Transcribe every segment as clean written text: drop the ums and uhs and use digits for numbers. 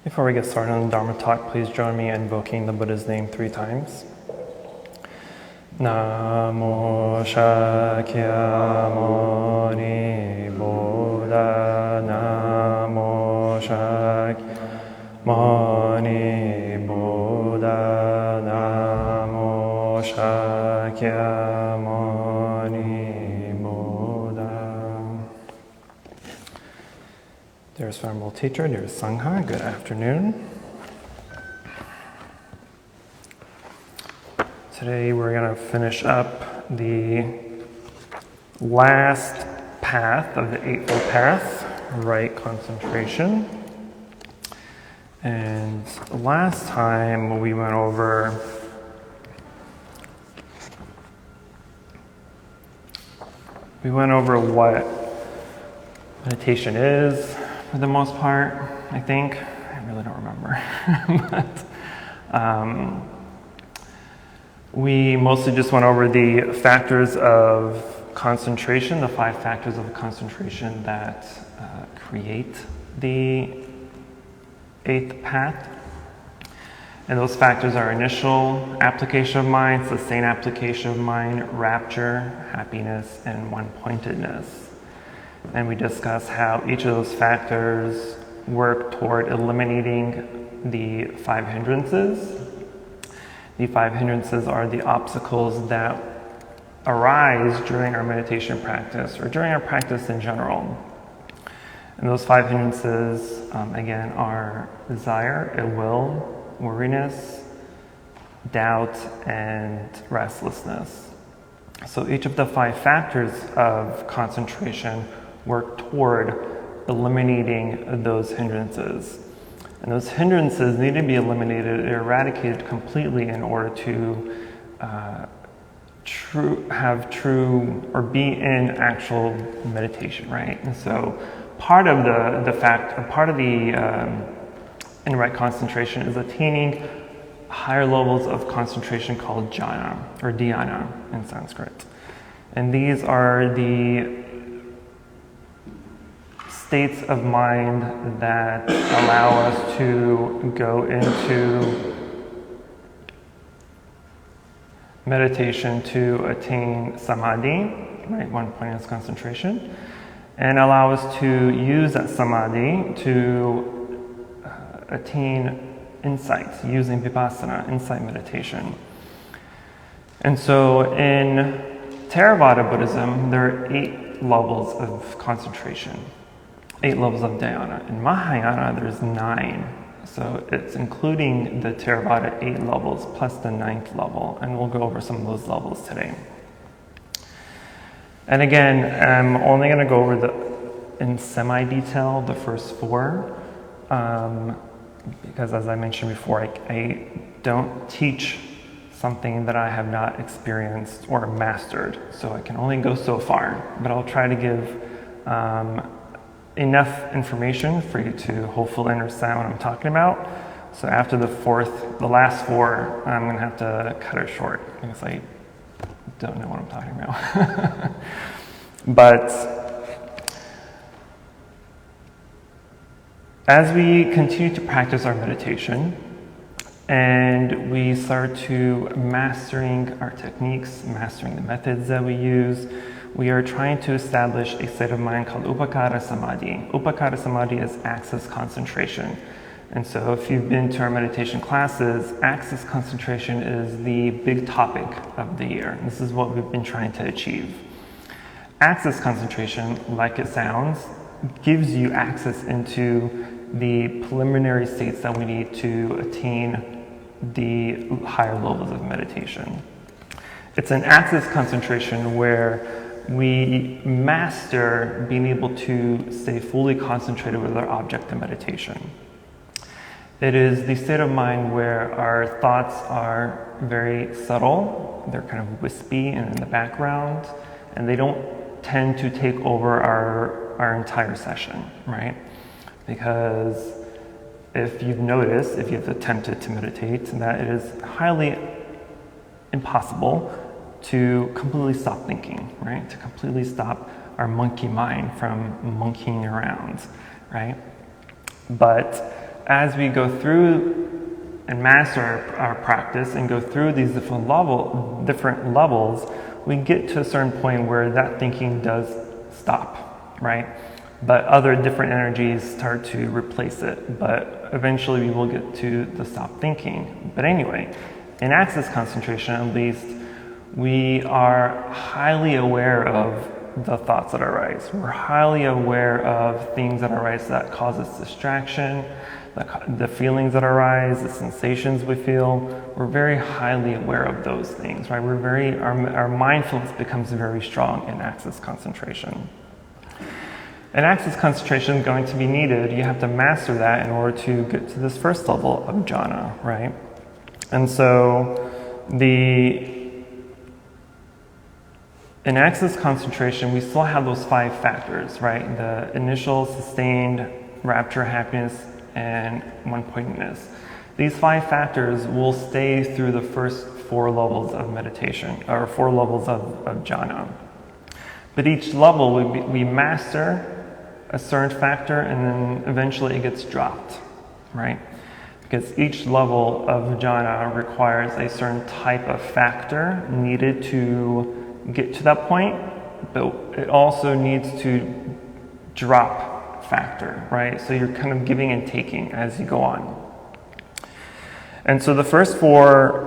Before we get started on the Dharma talk, please join me in invoking the Buddha's name 3 times. Namo Shakyamuni Buddha, Namo Shakyamuni Buddha, Namo Shakyamuni Buddha. Dearest Venerable Teacher, dearest Sangha, good afternoon. Today we're going to finish up the last path of the Eightfold Path, right concentration. And last time we went over what meditation is for the most part, I think. I really don't remember. But we mostly just went over the factors of concentration, the 5 factors of concentration that create the 8th path. And those factors are initial application of mind, sustained application of mind, rapture, happiness, and one-pointedness. And we discussed how each of those factors work toward eliminating the 5 hindrances. The 5 hindrances are the obstacles that arise during our meditation practice or during our practice in general. And those 5 hindrances, again, are desire, ill will, worriness, doubt, and restlessness. So each of the 5 factors of concentration work toward eliminating those hindrances. And those hindrances need to be eliminated, eradicated completely in order to be in actual meditation, right? And so part of the in right concentration is attaining higher levels of concentration called jhana or dhyana in Sanskrit. And these are the states of mind that allow us to go into meditation to attain samadhi, right, one-pointedness concentration, and allow us to use that samadhi to attain insights using vipassana, insight meditation. And so in Theravada Buddhism, there are 8 levels of concentration. 8 levels of dhyana. In Mahayana, there's 9. So it's including the Theravada 8 levels plus the 9th level. And we'll go over some of those levels today. And again, I'm only going to go over in semi-detail the first 4. Because as I mentioned before, I don't teach something that I have not experienced or mastered. So I can only go so far. But I'll try to give enough information for you to hopefully understand what I'm talking about. So after the last 4, I'm going to have to cut it short because I don't know what I'm talking about. But as we continue to practice our meditation and we start to mastering our techniques, mastering the methods that we use, we are trying to establish a state of mind called Upakkara Samadhi. Upakkara Samadhi is access concentration. And so if you've been to our meditation classes, access concentration is the big topic of the year. This is what we've been trying to achieve. Access concentration, like it sounds, gives you access into the preliminary states that we need to attain the higher levels of meditation. It's an access concentration where we master being able to stay fully concentrated with our object in meditation. It is the state of mind where our thoughts are very subtle, they're kind of wispy and in the background, and they don't tend to take over our entire session, right? Because if you've noticed, if you've attempted to meditate, that it is highly impossible to completely stop thinking, right? To completely stop our monkey mind from monkeying around, right? But as we go through and master our practice and go through these different levels, we get to a certain point where that thinking does stop, right? But other different energies start to replace it. But eventually we will get to the stop thinking. But anyway, in access concentration at least, we are highly aware of the thoughts that arise. We're highly aware of things that arise that cause us distraction, the feelings that arise, the sensations we feel. We're very highly aware of those things, right? Our mindfulness becomes very strong in access concentration. And access concentration is going to be needed. You have to master that in order to get to this first level of jhana, right? And so in access concentration, we still have those 5 factors, right? The initial, sustained, rapture, happiness, and one-pointedness. These 5 factors will stay through the first 4 levels of meditation, or 4 levels of jhana. But each level, we master a certain factor, and then eventually it gets dropped, right? Because each level of jhana requires a certain type of factor needed to get to that point, but it also needs to drop factor, right? So you're kind of giving and taking as you go on. And so the first 4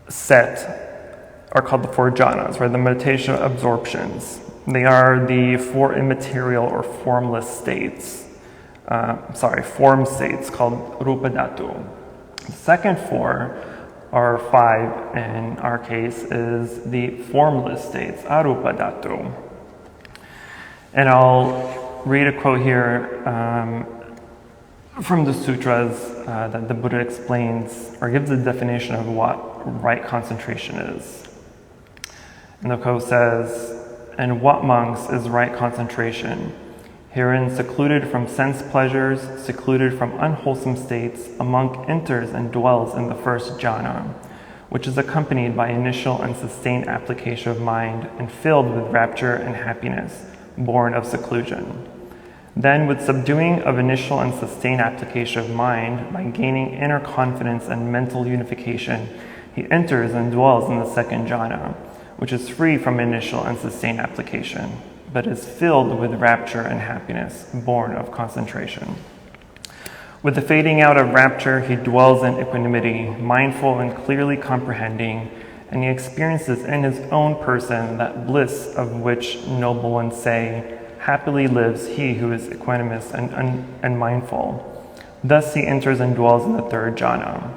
set are called the 4 jhanas, right? The meditation absorptions. They are the 4 immaterial or formless states. Form states called rupa dhatu. The second 4 or 5 in our case is the formless states, arupa dhatu. And I'll read a quote here from the sutras that the Buddha explains or gives a definition of what right concentration is. And the quote says, "And what, monks, is right concentration? Herein, secluded from sense pleasures, secluded from unwholesome states, a monk enters and dwells in the first jhana, which is accompanied by initial and sustained application of mind and filled with rapture and happiness, born of seclusion. Then, with subduing of initial and sustained application of mind, by gaining inner confidence and mental unification, he enters and dwells in the second jhana, which is free from initial and sustained application, but is filled with rapture and happiness, born of concentration. With the fading out of rapture, he dwells in equanimity, mindful and clearly comprehending, and he experiences in his own person that bliss of which noble ones say, happily lives he who is equanimous and mindful. Thus he enters and dwells in the third jhana.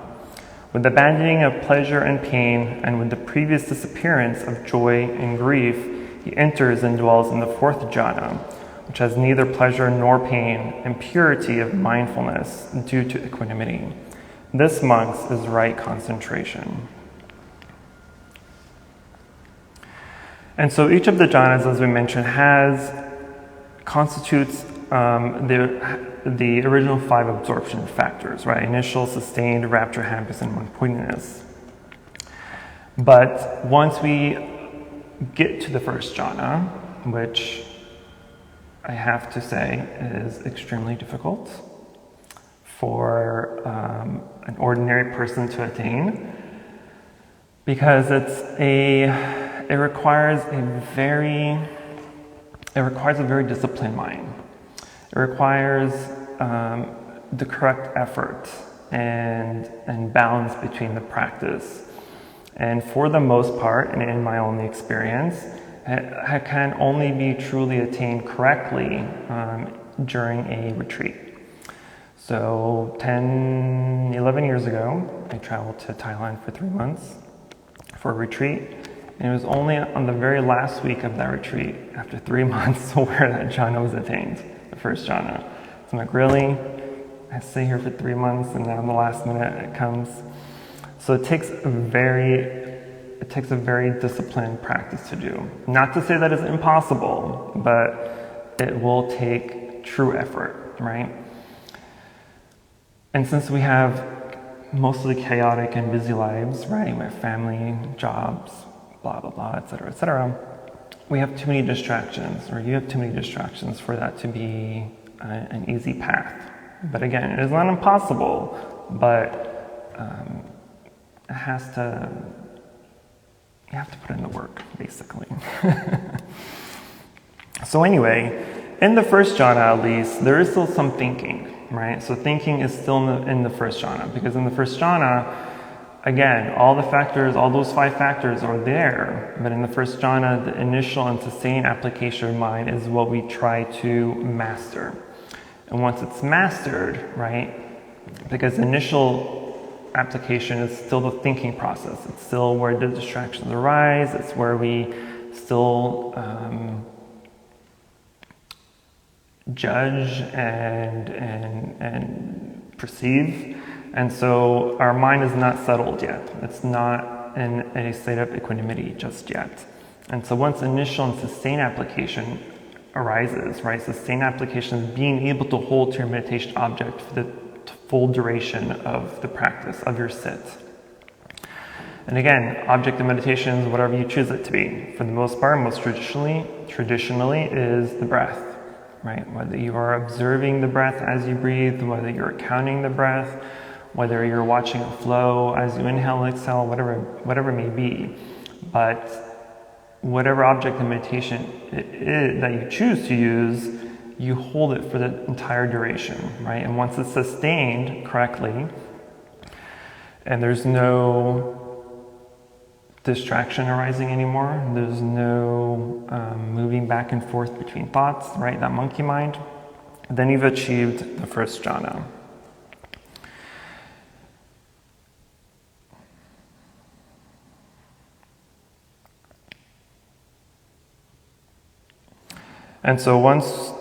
With abandoning of pleasure and pain, and with the previous disappearance of joy and grief, he enters and dwells in the fourth jhana, which has neither pleasure nor pain, and purity of mindfulness due to equanimity. This, monks, is right concentration." And so each of the jhanas, as we mentioned, constitutes the original 5 absorption factors, right? Initial, sustained, rapture, happiness, and one-pointedness. But once we get to the first jhana, which I have to say is extremely difficult for an ordinary person to attain, because it requires a very disciplined mind. It requires the correct effort and balance between the practice. And for the most part, and in my only experience, it can only be truly attained correctly during a retreat. So 11 years ago, I traveled to Thailand for 3 months for a retreat. And it was only on the very last week of that retreat, after 3 months, where that jhana was attained, the first jhana. So I'm like, really? I stay here for 3 months and then on the last minute it comes. So it takes a very disciplined practice to do. Not to say that it's impossible, but it will take true effort, right? And since we have mostly chaotic and busy lives, right? We have family, jobs, blah, blah, blah, etc., we have too many distractions, or you have too many distractions for that to be an easy path. But again, it is not impossible, but it has to, you have to put in the work, basically. So anyway, in the first jhana at least, there is still some thinking, right? So thinking is still in the first jhana, because in the first jhana, again, all the factors, all those 5 factors are there, but in the first jhana, the initial and sustained application of mind is what we try to master. And once it's mastered, right, because initial application is still the thinking process. It's still where the distractions arise. It's where we still judge and perceive. And so our mind is not settled yet. It's not in a state of equanimity just yet. And so once initial and sustained application arises, right, sustained application is being able to hold to your meditation object for the full duration of the practice of your sit. And again, object of meditation is whatever you choose it to be. For the most part, most traditionally is the breath, right? Whether you are observing the breath as you breathe, whether you're counting the breath, whether you're watching it flow as you inhale, exhale, whatever it may be. But whatever object of meditation it is that you choose to use, you hold it for the entire duration, right? And once it's sustained correctly, and there's no distraction arising anymore, there's no moving back and forth between thoughts, right? That monkey mind, then you've achieved the first jhana. And so once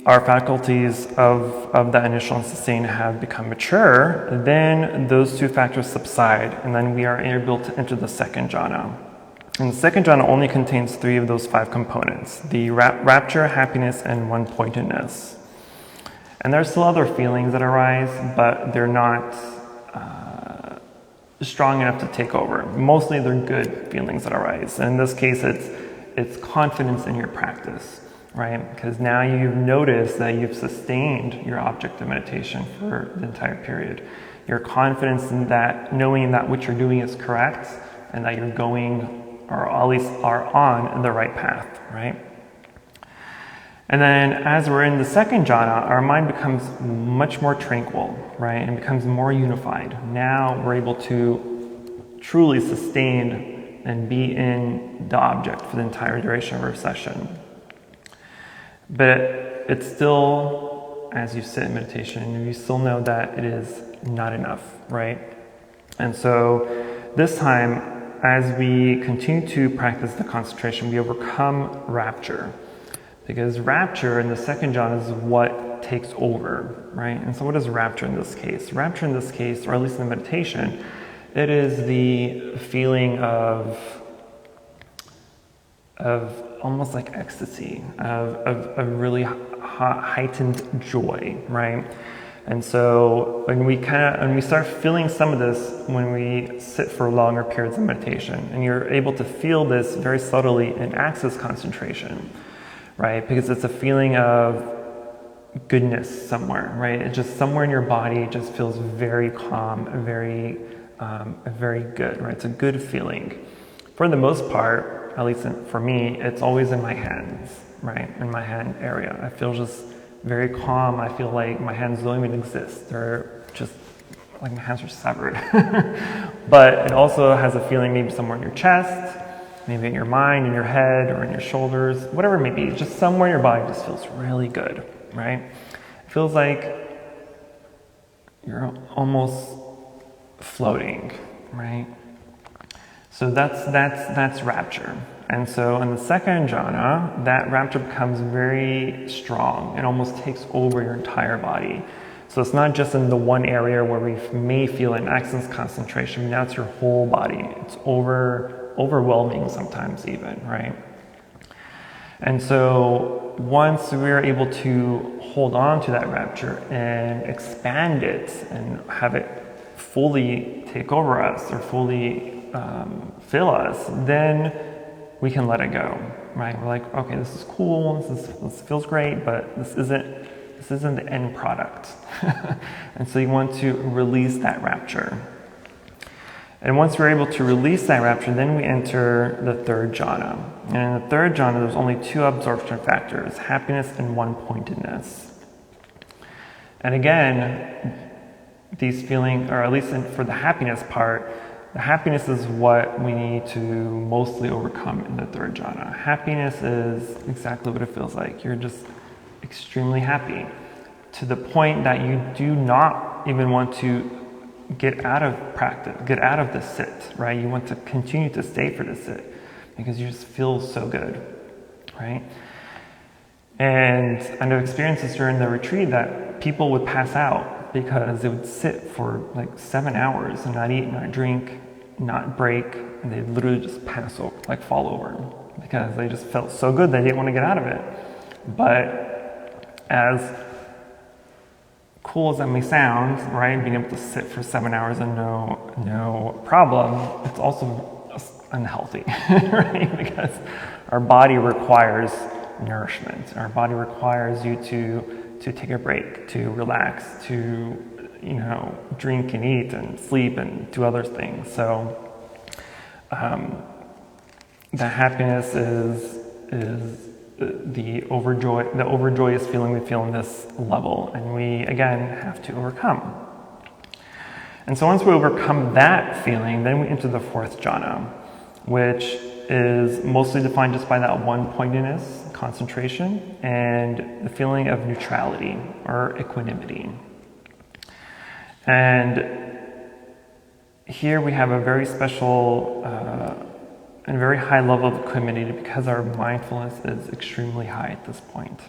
our faculties of that initial and sustained have become mature, then those 2 factors subside, and then we are able to enter the second jhana. And the second jhana only contains 3 of those 5 components: the rapture, happiness, and one-pointedness. And there's still other feelings that arise, but they're not strong enough to take over. Mostly they're good feelings that arise. And in this case, it's confidence in your practice, right? Because now you've noticed that you've sustained your object of meditation for the entire period. Your confidence in that, knowing that what you're doing is correct and that you're going, or at least are on the right path, right? And then as we're in the second jhana, our mind becomes much more tranquil, right? And becomes more unified. Now we're able to truly sustain and be in the object for the entire duration of our session. But it's still, as you sit in meditation, you still know that it is not enough, right? And so this time, as we continue to practice the concentration, we overcome rapture. Because rapture in the second jhana is what takes over, right? And so what is rapture in this case? Rapture in this case, or at least in the meditation, it is the feeling of almost like ecstasy, of really heightened joy, right? And so when we start feeling some of this when we sit for longer periods of meditation, and you're able to feel this very subtly in access concentration, right? Because it's a feeling of goodness somewhere, right? It's just somewhere in your body, it just feels very calm, very good, right? It's a good feeling. For the most part, at least for me, it's always in my hands, right? In my hand area. I feel just very calm. I feel like my hands don't even exist. They're just like my hands are severed. But it also has a feeling maybe somewhere in your chest, maybe in your mind, in your head, or in your shoulders, whatever it may be. Just somewhere in your body just feels really good, right? It feels like you're almost floating, right? So that's rapture. And so in the second jhana, that rapture becomes very strong. It almost takes over your entire body. So it's not just in the one area where we may feel an access concentration, now it's your whole body. It's overwhelming sometimes even, right? And so once we're able to hold on to that rapture and expand it and have it fully take over us or fully fill us, then we can let it go, right? We're like, okay, this is cool, this feels great, but this isn't This isn't the end product. And so you want to release that rapture. And once we're able to release that rapture, then we enter the third jhana. And in the third jhana, there's only two absorption factors, happiness and one-pointedness. And again, these feelings, or at least for the happiness part, the happiness is what we need to mostly overcome in the third jhana. Happiness is exactly what it feels like. You're just extremely happy to the point that you do not even want to get out of practice, get out of the sit, right? You want to continue to stay for the sit because you just feel so good, right? And I've experienced this during the retreat that people would pass out because they would sit for like 7 hours and not eat, not drink, not break, and they'd literally just pass over, like fall over, because they just felt so good they didn't want to get out of it. But as cool as that may sound, right, being able to sit for 7 hours and no problem, it's also unhealthy, right? Because our body requires nourishment. Our body requires you to take a break, to relax, to drink and eat and sleep and do other things. So the happiness is the overjoyous feeling we feel in this level, and we again have to overcome. And so once we overcome that feeling, then we enter the fourth jhana, which is mostly defined just by that one-pointedness, concentration, and the feeling of neutrality or equanimity. And here we have a very special and very high level of equanimity because our mindfulness is extremely high at this point.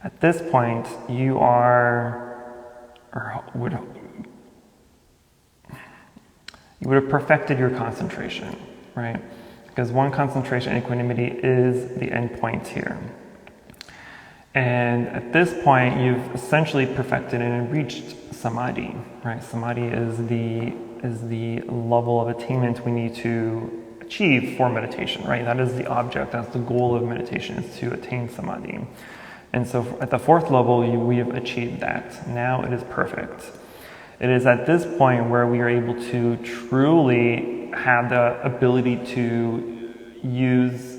At this point, you would have perfected your concentration, right? Because one, concentration and equanimity is the end point here. And at this point, you've essentially perfected and reached samadhi, right? Samadhi is the level of attainment we need to achieve for meditation, right? That is the object, that's the goal of meditation, is to attain samadhi. And so at the fourth level, we have achieved that. Now it is perfect. It is at this point where we are able to truly have the ability to use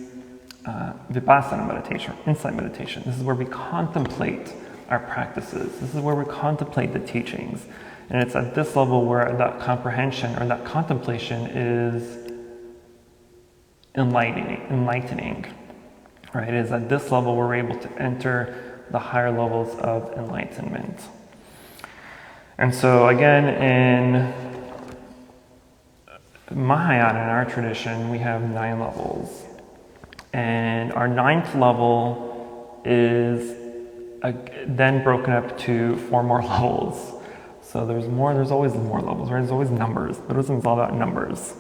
vipassana meditation, insight meditation. This is where we contemplate our practices. This is where we contemplate the teachings. And it's at this level where that comprehension or that contemplation is enlightening, right? It is at this level where we're able to enter the higher levels of enlightenment. And so again, in Mahayana, in our tradition, we have 9 levels. And our 9th level is then broken up to 4 more levels. So there's always more levels, right? There's always numbers. Buddhism is all about numbers.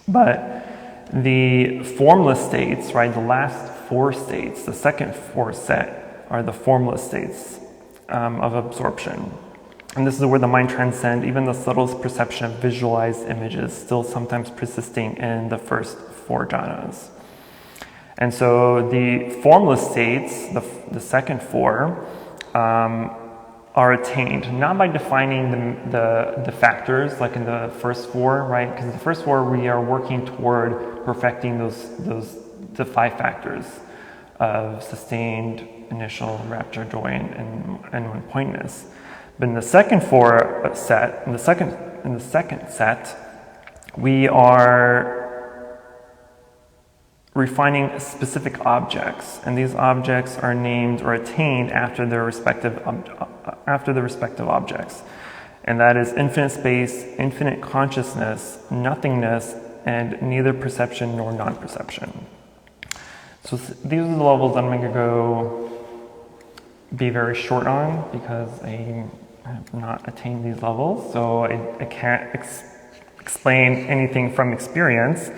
But the formless states, right, the last 4 states, the second 4 set, are the formless states of absorption. And this is where the mind transcends even the subtlest perception of visualized images, still sometimes persisting in the first 4 jhanas. And so the formless states, the second 4, are attained not by defining the factors like in the first 4, right? Because the first 4 we are working toward perfecting the 5 factors of sustained, initial, rapture, joy, and one-pointedness. But in the second 4 set, in the second set, we are refining specific objects, and these objects are named or attained after their respective objects, and that is infinite space, infinite consciousness, nothingness, and neither perception nor non-perception. So these are the levels I'm going to be very short on because I have not attained these levels, so I can't explain anything from experience,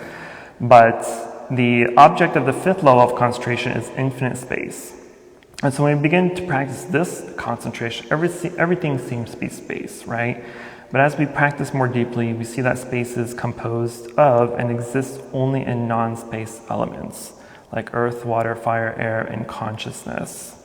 but the object of the 5th level of concentration is infinite space. And so when we begin to practice this concentration, everything seems to be space, right? But as we practice more deeply, we see that space is composed of and exists only in non-space elements, like earth, water, fire, air, and consciousness.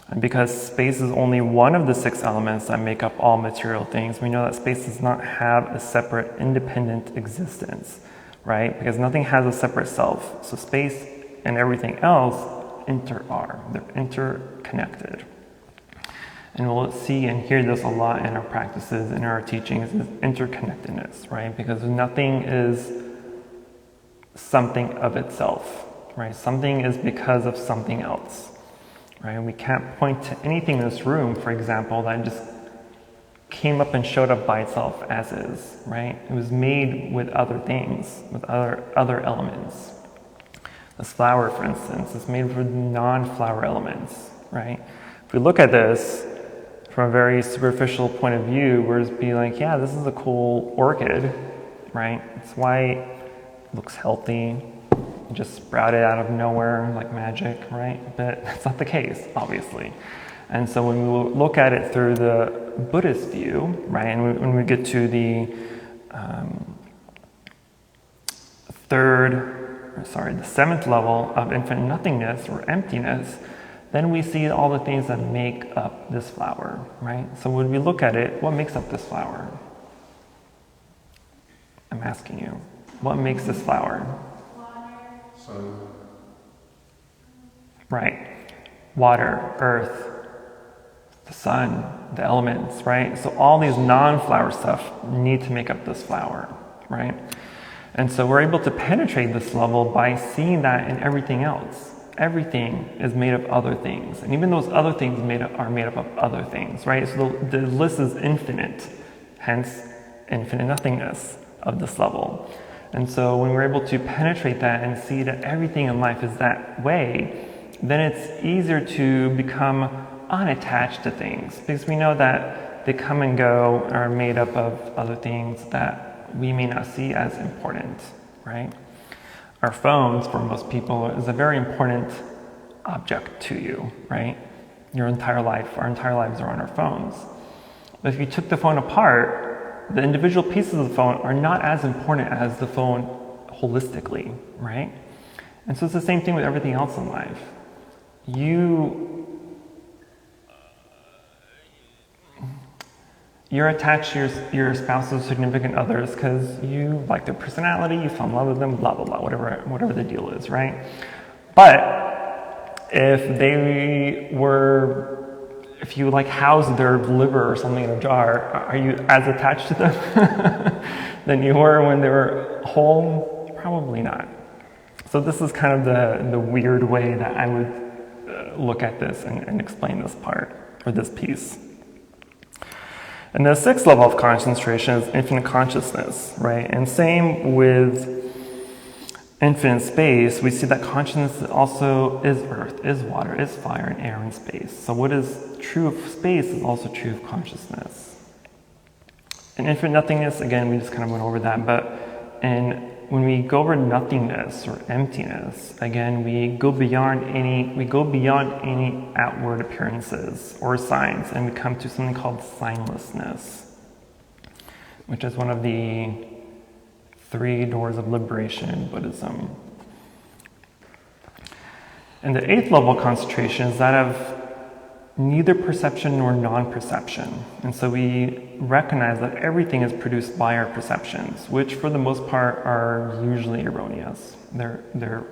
And because space is only one of the 6 elements that make up all material things, we know that space does not have a separate independent existence, right? Because nothing has a separate self. So space and everything else they're interconnected. And we'll see and hear this a lot in our practices, in our teachings, is interconnectedness, right? Because nothing is something of itself, right? Something is because of something else. Right? We can't point to anything in this room, for example, that just came up and showed up by itself as is, right? It was made with other things, with other elements. This flower, for instance, is made with non-flower elements, right? If we look at this from a very superficial point of view, we're just being like, yeah, this is a cool orchid, right? It's white, looks healthy, just sprouted out of nowhere like magic, right? But that's not the case, obviously. And so when we look at it through the Buddhist view, right, and when we get to the the 7th level of infinite nothingness or emptiness, then we see all the things that make up this flower, right? So when we look at it, what makes up this flower? I'm asking you, what makes this flower? Sun. Right. Water, earth, the sun, the elements, right? So all these non-flower stuff need to make up this flower, right? And so we're able to penetrate this level by seeing that in everything else. Everything is made of other things. And even those other things are made up of other things, right? So the list is infinite, hence infinite nothingness of this level. And so when we're able to penetrate that and see that everything in life is that way, then it's easier to become unattached to things, because we know that they come and go, are made up of other things that we may not see as important, right? Our phones, for most people, is a very important object to you, right? Your entire life, our entire lives are on our phones. But if you took the phone apart, the individual pieces of the phone are not as important as the phone holistically, right? And so it's the same thing with everything else in life. You're attached to your spouse's significant others because you like their personality, you fell in love with them, blah, blah, blah, whatever the deal is, right? But if you like house their liver or something in a jar, are you as attached to them than you were when they were whole? Probably not. So this is kind of the weird way that I would look at this and explain this part, or this piece. And the 6th level of concentration is infinite consciousness, right? And same with infinite space, we see that consciousness also is earth, is water, is fire, and air, and space. So what is true of space is also true of consciousness. In infinite nothingness, again, we just kind of went over that, but when we go over nothingness or emptiness, again, we go beyond any outward appearances or signs, and we come to something called signlessness, which is one of the 3 doors of liberation in Buddhism. And the 8th level concentration is that of neither perception nor non-perception. And so we recognize that everything is produced by our perceptions, which for the most part are usually erroneous. They're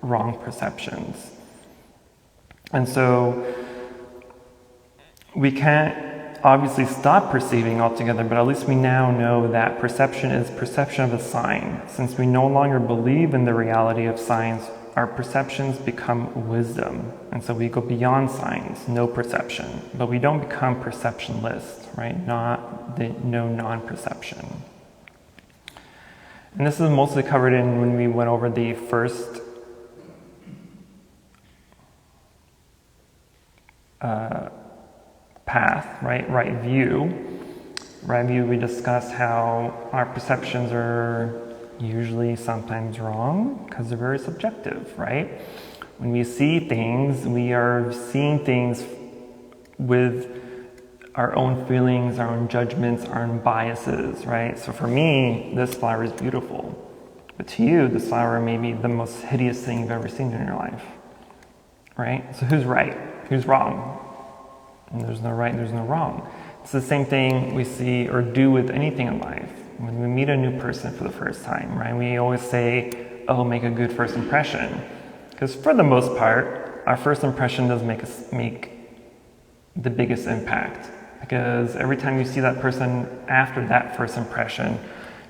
wrong perceptions. And so we can't obviously stop perceiving altogether, but at least we now know that perception is perception of a sign. Since we no longer believe in the reality of signs, our perceptions become wisdom. And so we go beyond signs, no perception, but we don't become perceptionless, right? No non-perception. And this is mostly covered in when we went over the first path, right? Right view. Right view, we discussed how our perceptions are usually sometimes wrong because they're very subjective, right? When we see things, we are seeing things with our own feelings, our own judgments, our own biases, right? So for me, this flower is beautiful. But to you, this flower may be the most hideous thing you've ever seen in your life, right? So who's right? Who's wrong? And there's no right and there's no wrong. It's the same thing we see or do with anything in life. When we meet a new person for the first time, right? We always say, oh, make a good first impression. Because for the most part, our first impression does make the biggest impact. Because every time you see that person after that first impression,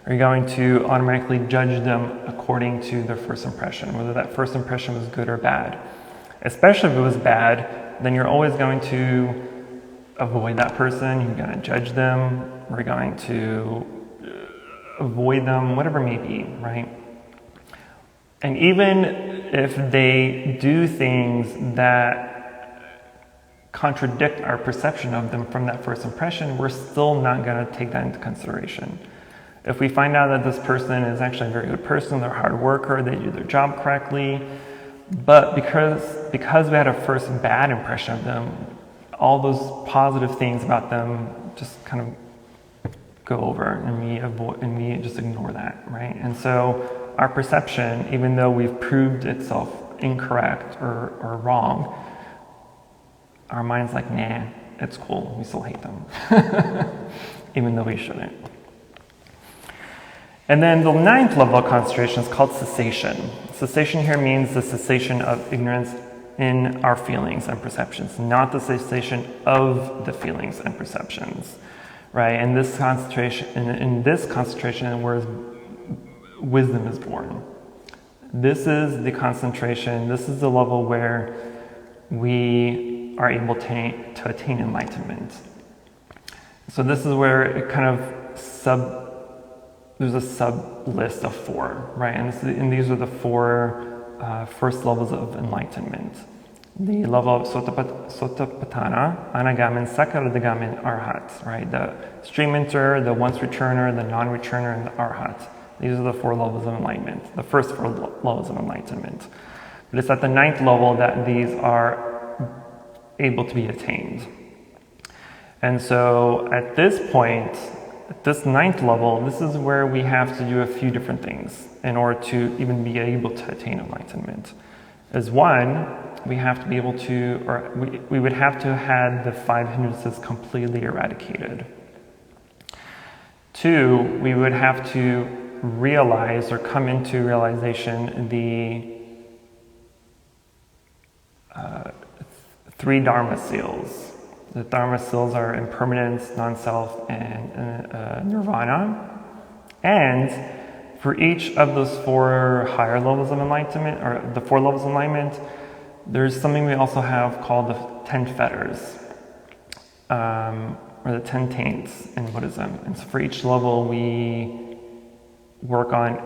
you're going to automatically judge them according to their first impression, whether that first impression was good or bad. Especially if it was bad, then you're always going to avoid that person, you're going to judge them, we're going to avoid them, whatever it may be, right? And even if they do things that contradict our perception of them from that first impression, we're still not going to take that into consideration. If we find out that this person is actually a very good person, they're a hard worker, they do their job correctly, but because we had a first bad impression of them, all those positive things about them just kind of go over, and we just ignore that, right? And so our perception, even though we've proved itself incorrect or wrong, our mind's like, nah, it's cool, we still hate them, even though we shouldn't. And then the 9th level of concentration is called cessation. Cessation here means the cessation of ignorance in our feelings and perceptions, not the cessation of the feelings and perceptions, right? And this concentration, in this concentration, where wisdom is born. This is the concentration. This is the level where we are able to attain enlightenment. So this is where it kind of there's a sub list of 4, right? And these are the 4 first levels of enlightenment. The level of Sotapadana, Anagamin, Sakaradigamin, Arhat, right? The stream enter, the once returner, the non-returner, and the Arhat. These are the 4 levels of enlightenment, the first 4 levels of enlightenment. But it's at the 9th level that these are able to be attained. And so at this point, at this 9th level, this is where we have to do a few different things in order to even be able to attain enlightenment. As one, we have to be able to, or we would have to have the 5 hindrances completely eradicated. 2, we would have to realize or come into realization the 3 Dharma seals. The Dharma seals are impermanence, non-self, and nirvana. And for each of those 4 higher levels of enlightenment, or the 4 levels of enlightenment, there's something we also have called the 10 fetters, or the 10 taints in Buddhism. And so for each level, we work on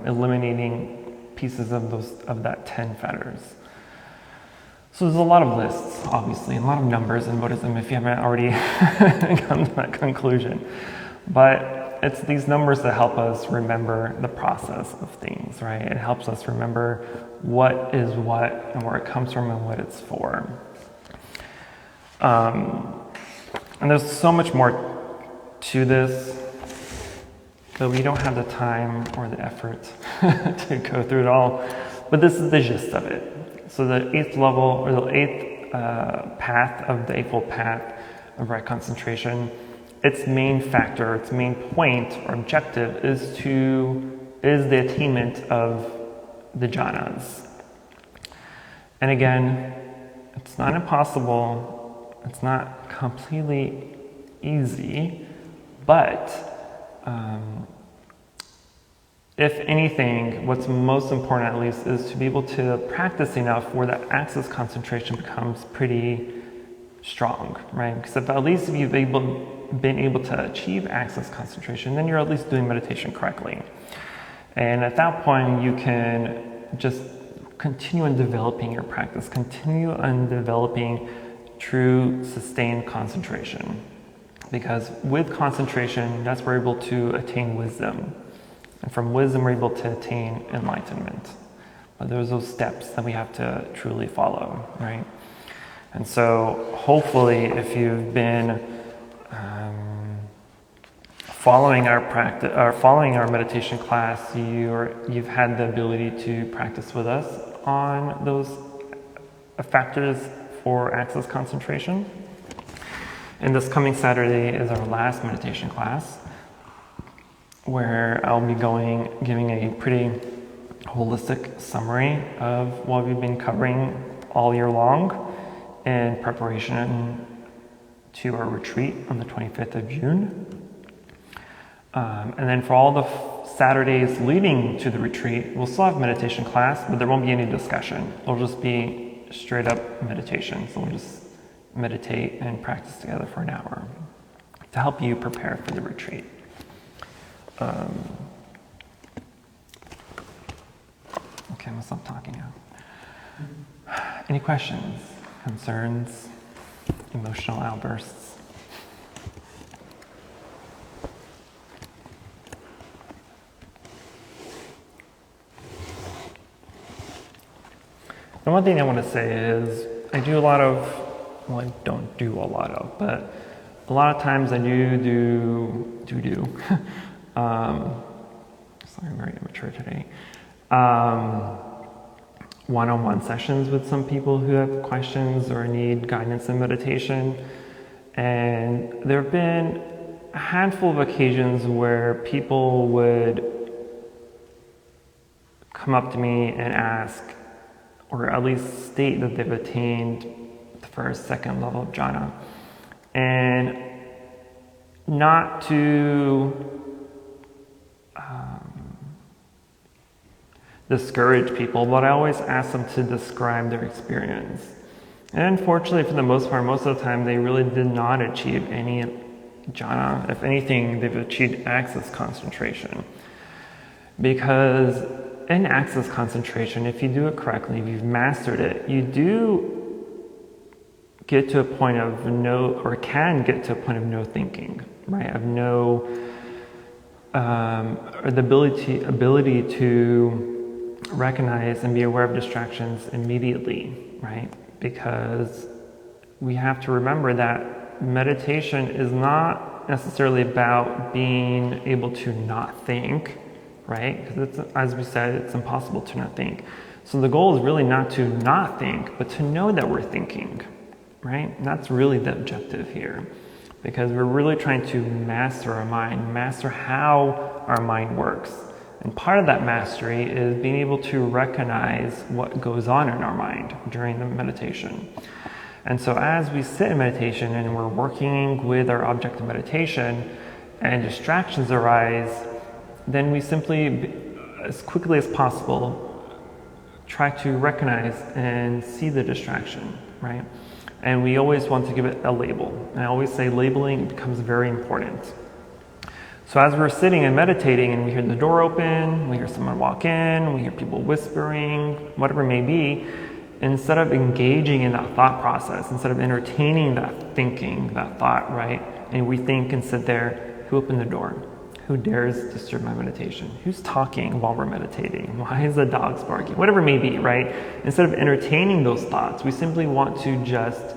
eliminating pieces of that 10 fetters. So there's a lot of lists, obviously, and a lot of numbers in Buddhism if you haven't already come to that conclusion. But it's these numbers that help us remember the process of things, right? It helps us remember what is what and where it comes from and what it's for. And there's so much more to this, but we don't have the time or the effort to go through it all. But this is the gist of it. So the 8th level, or the 8th path of the Eightfold Path of right concentration, its main factor, its main point or objective is the attainment of the jhanas. And again, it's not impossible, it's not completely easy, but if anything, what's most important at least is to be able to practice enough where that access concentration becomes pretty strong, right? Because if at least you've been able to achieve access concentration, then you're at least doing meditation correctly. And at that point, you can just continue on developing your practice, continue on developing true sustained concentration. Because with concentration, that's where we're able to attain wisdom. And from wisdom, we're able to attain enlightenment. But there's those steps that we have to truly follow, right? And so hopefully, if you've been following our practice, or following our meditation class, you've had the ability to practice with us on those factors for access concentration. And this coming Saturday is our last meditation class, where I'll be giving a pretty holistic summary of what we've been covering all year long in preparation to our retreat on the 25th of June. And then for all the Saturdays leading to the retreat, we'll still have meditation class, but there won't be any discussion. It'll just be straight up meditation. So we'll just meditate and practice together for an hour to help you prepare for the retreat. Okay, I'm gonna stop talking now. Any questions, concerns, emotional outbursts? The one thing I want to say is I do a lot of, well, I don't do a lot of, but a lot of times I do sorry, I'm very immature today. One-on-one sessions with some people who have questions or need guidance in meditation. And there have been a handful of occasions where people would come up to me and ask, or at least state that they've attained the first, second level of jhana. And not to discourage people, but I always ask them to describe their experience. And unfortunately, for the most part, most of the time, they really did not achieve any jhana. If anything, they've achieved access concentration. Because in access concentration, if you do it correctly, if you've mastered it, you do get to a point of no, or can get to a point of no thinking, right? Of no, or the ability to recognize and be aware of distractions immediately, right? Because we have to remember that meditation is not necessarily about being able to not think, right? Because it's, as we said, it's impossible to not think. So the goal is really not to not think, but to know that we're thinking, right? And that's really the objective here, because we're really trying to master our mind, master how our mind works. And part of that mastery is being able to recognize what goes on in our mind during the meditation. And so as we sit in meditation and we're working with our object of meditation and distractions arise, then we simply, as quickly as possible, try to recognize and see the distraction, right? And we always want to give it a label. And I always say labeling becomes very important. So as we're sitting and meditating and we hear the door open, we hear someone walk in, we hear people whispering, whatever it may be, instead of engaging in that thought process, instead of entertaining that thinking, that thought, right? And we think and sit there, who opened the door? Who dares disturb my meditation? Who's talking while we're meditating? Why is the dog barking? Whatever it may be, right? Instead of entertaining those thoughts, we simply want to just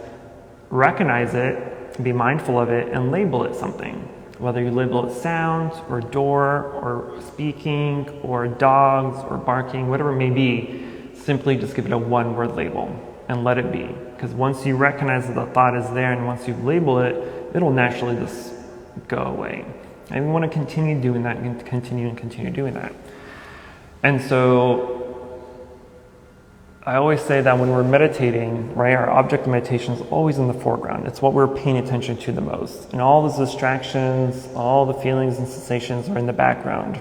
recognize it, be mindful of it, and label it something. Whether you label it sounds, or door, or speaking, or dogs, or barking, whatever it may be, simply just give it a one-word label and let it be. Because once you recognize that the thought is there and once you label it, it'll naturally just go away. And we want to continue doing that and continue doing that. And so I always say that when we're meditating, right, our object of meditation is always in the foreground. It's what we're paying attention to the most. And all those distractions, all the feelings and sensations are in the background.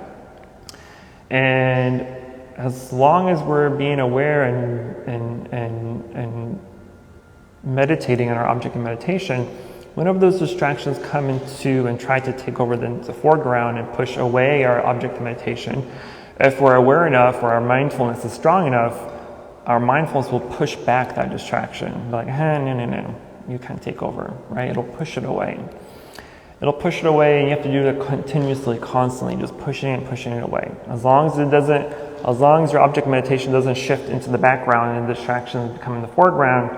And as long as we're being aware and meditating on our object of meditation, whenever those distractions come into and try to take over the foreground and push away our object of meditation, if we're aware enough or our mindfulness is strong enough, our mindfulness will push back that distraction. Like, no, you can't take over, right? It'll push it away. It'll push it away, and you have to do it continuously, constantly, just pushing it away. As long as your object of meditation doesn't shift into the background and the distractions become in the foreground,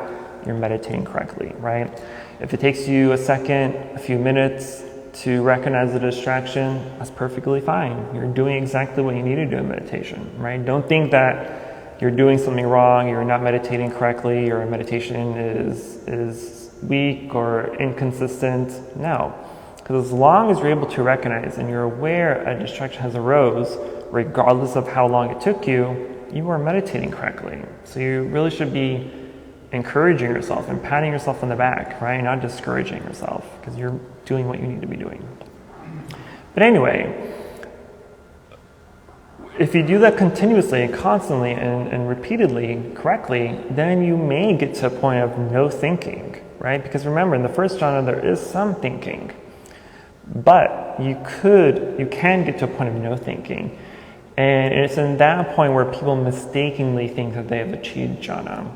you're meditating correctly, right? If it takes you a second, a few minutes to recognize the distraction, that's perfectly fine. You're doing exactly what you need to do in meditation, right? Don't think that you're doing something wrong, you're not meditating correctly, your meditation is weak or inconsistent. No. Because as long as you're able to recognize and you're aware a distraction has arose, regardless of how long it took you, you are meditating correctly. So you really should be encouraging yourself and patting yourself on the back, right? Not discouraging yourself, because you're doing what you need to be doing. But anyway, if you do that continuously and constantly and repeatedly correctly, then you may get to a point of no thinking, right? Because remember, in the first jhana, there is some thinking. But you can get to a point of no thinking. And it's in that point where people mistakenly think that they have achieved jhana.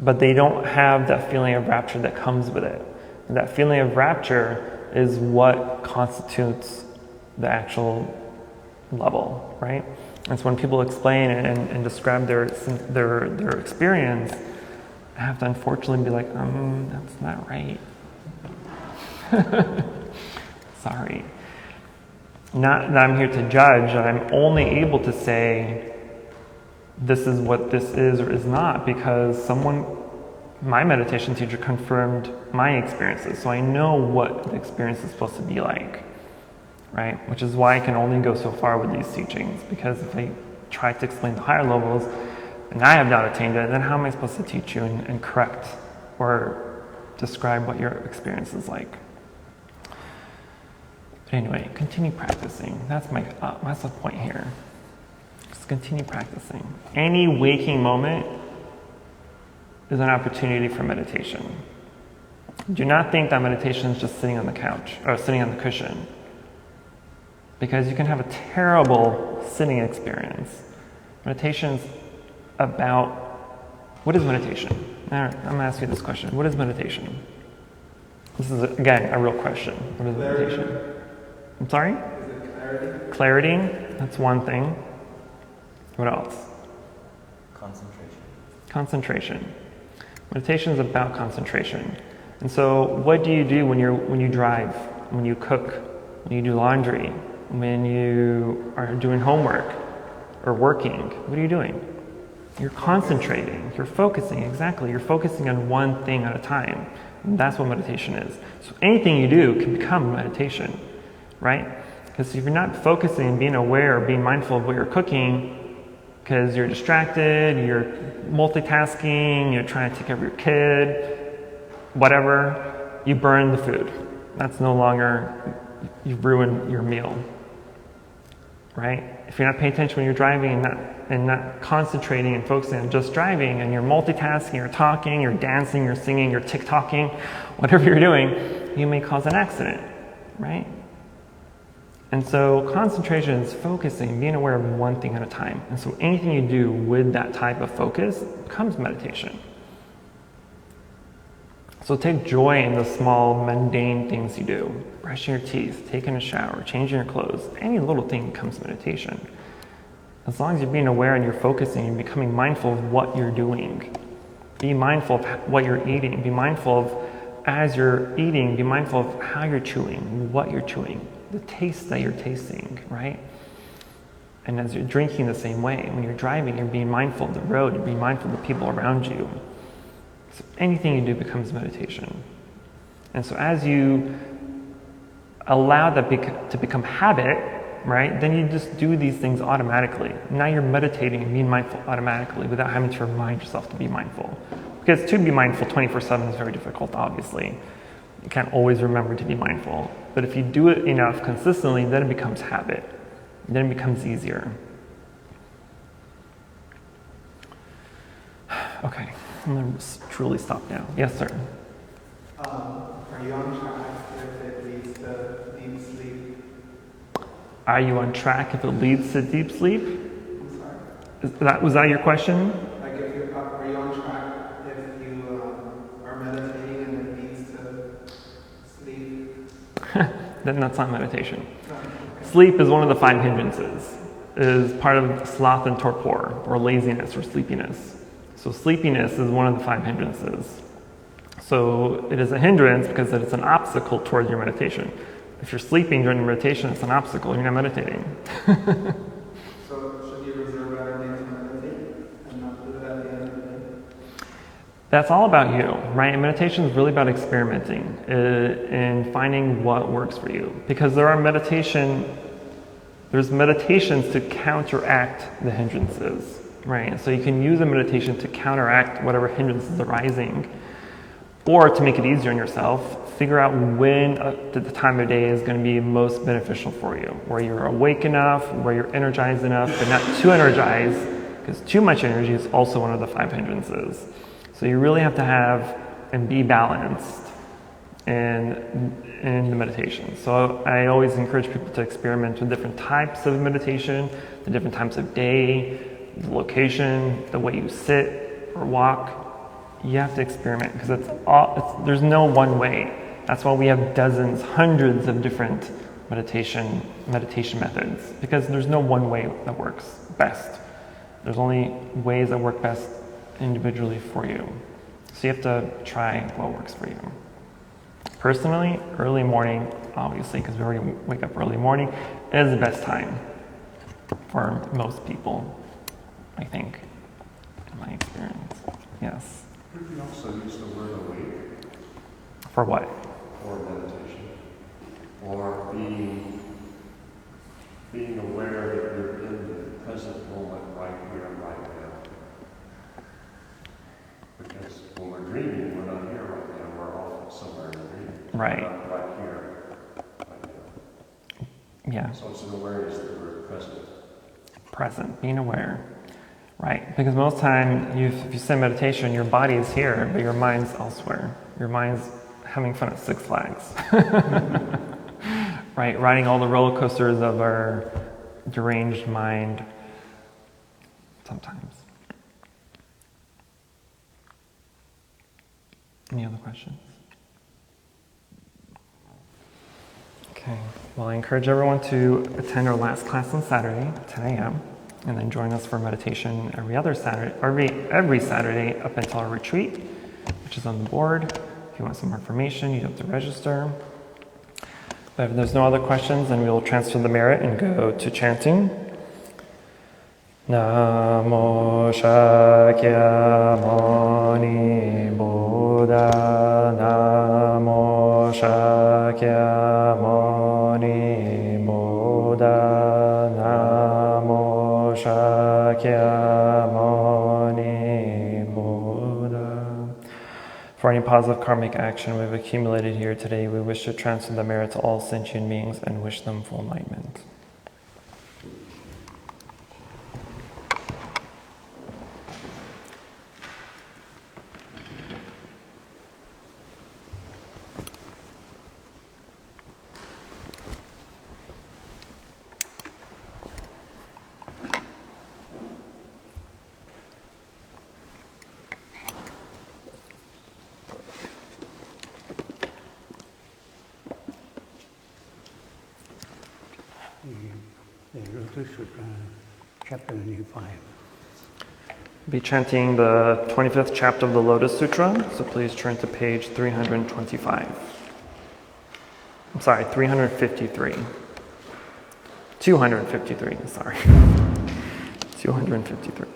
But they don't have that feeling of rapture that comes with it. And that feeling of rapture is what constitutes the actual level, right? And so when people explain and describe their experience, I have to unfortunately be like, that's not right. Sorry. Not that I'm here to judge, I'm only able to say this is what this is or is not because my meditation teacher confirmed my experiences, so I know what the experience is supposed to be like, right? Which is why I can only go so far with these teachings, because if I try to explain the higher levels and I have not attained it, then how am I supposed to teach you and correct or describe what your experience is like? Anyway, continue practicing. That's the point here. Just continue practicing. Any waking moment is an opportunity for meditation. Do not think that meditation is just sitting on the couch or sitting on the cushion, because you can have a terrible sitting experience. Meditation is about, what is meditation? I'm going to ask you this question. What is meditation? This is, again, a real question. What is meditation? I'm sorry? Is it clarity? Clarity, that's one thing. What else? Concentration. Meditation is about concentration. And so what do you do when you drive, when you cook, when you do laundry, when you are doing homework or working? What are you doing? You're concentrating, you're focusing, exactly. You're focusing on one thing at a time. And that's what meditation is. So anything you do can become meditation. Right? Because if you're not focusing and being aware or being mindful of what you're cooking, because you're distracted, you're multitasking, you're trying to take care of your kid, whatever, you burn the food. That's no longer, you've ruined your meal. Right? If you're not paying attention when you're driving and not concentrating and focusing on just driving, and you're multitasking, you're talking, you're dancing, you're singing, you're TikToking, whatever you're doing, you may cause an accident. Right? And so concentration is focusing, being aware of one thing at a time. And so anything you do with that type of focus becomes meditation. So take joy in the small, mundane things you do. Brushing your teeth, taking a shower, changing your clothes. Any little thing becomes meditation. As long as you're being aware and you're focusing, you're becoming mindful of what you're doing. Be mindful of what you're eating. Be mindful of, as you're eating, be mindful of how you're chewing, what you're chewing. The taste that you're tasting, right? And as you're drinking the same way, when you're driving, you're being mindful of the road, you're being mindful of the people around you. So anything you do becomes meditation. And so as you allow that to become habit, right, then you just do these things automatically. Now you're meditating and being mindful automatically without having to remind yourself to be mindful. Because to be mindful 24/7 is very difficult, obviously. You can't always remember to be mindful. But if you do it enough consistently, then it becomes habit. Then it becomes easier. Okay, I'm going to truly stop now. Yes, sir? Are you on track if it leads to deep sleep? Are you on track if it leads to deep sleep? I'm sorry? Was that your question? Like are you on track if you are meditating and it leads to sleep? Then that's not meditation. Sleep is one of the 5 hindrances. It is part of sloth and torpor, or laziness, or sleepiness. So sleepiness is one of the 5 hindrances. So it is a hindrance because it's an obstacle towards your meditation. If you're sleeping during your meditation, it's an obstacle. You're not meditating. So should you reserve that day to meditate and not do it at the end of the day? That's all about you, right? And meditation is really about experimenting and finding what works for you. Because there's meditations to counteract the hindrances, right? So you can use a meditation to counteract whatever hindrance is arising, or to make it easier on yourself, figure out when the time of day is going to be most beneficial for you, where you're awake enough, where you're energized enough, but not too energized, because too much energy is also one of the 5 hindrances. So you really have to have and be balanced in the meditation. So I always encourage people to experiment with different types of meditation, the different times of day, the location, the way you sit or walk. You have to experiment because there's no one way. That's why we have dozens, hundreds of different meditation methods, because there's no one way that works best. There's only ways that work best individually for you. So you have to try what works for you. Personally, early morning, obviously, because we already wake up early morning, is the best time for most people, I think, in my experience. Yes. You can also use the word awake. For what? For meditation. Or being aware that you're in the present moment right here, right now. Because when we're dreaming, we're not here right now, we're off somewhere in the dream. Right. We're not right here, right now. Yeah. So it's an awareness that we're present. Present, being aware. Right, because most time, if you say meditation, your body is here, but your mind's elsewhere. Your mind's having fun at Six Flags. Right, riding all the roller coasters of our deranged mind sometimes. Any other questions? Okay, well, I encourage everyone to attend our last class on Saturday, 10 a.m., and then join us for meditation every Saturday up until our retreat, which is on the board. If you want some more information, you have to register. But if there's no other questions, then we will transfer the merit and go to chanting. Namo Shakyamuni Buddha, Namo Shakyamuni Buddha, Namo Shakyamuni Buddha. For any positive karmic action we've accumulated here today, we wish to transfer the merit to all sentient beings and wish them full enlightenment. Chapter 95. Be chanting the 25th chapter of the Lotus Sutra, so please turn to page 325. I'm sorry, 353. 253, sorry. 253.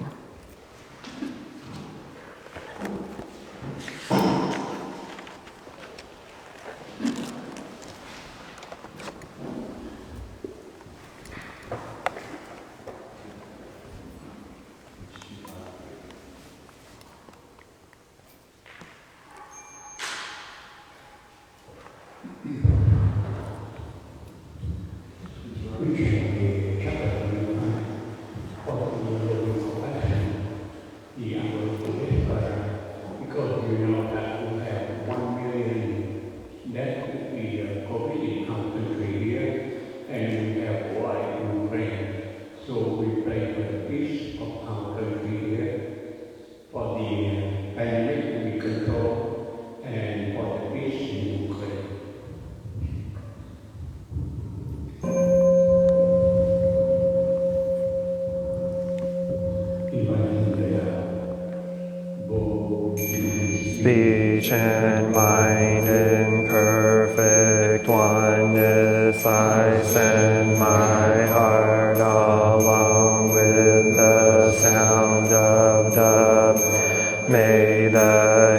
Speech and mind in perfect oneness, I send my heart along with the sound of the. May the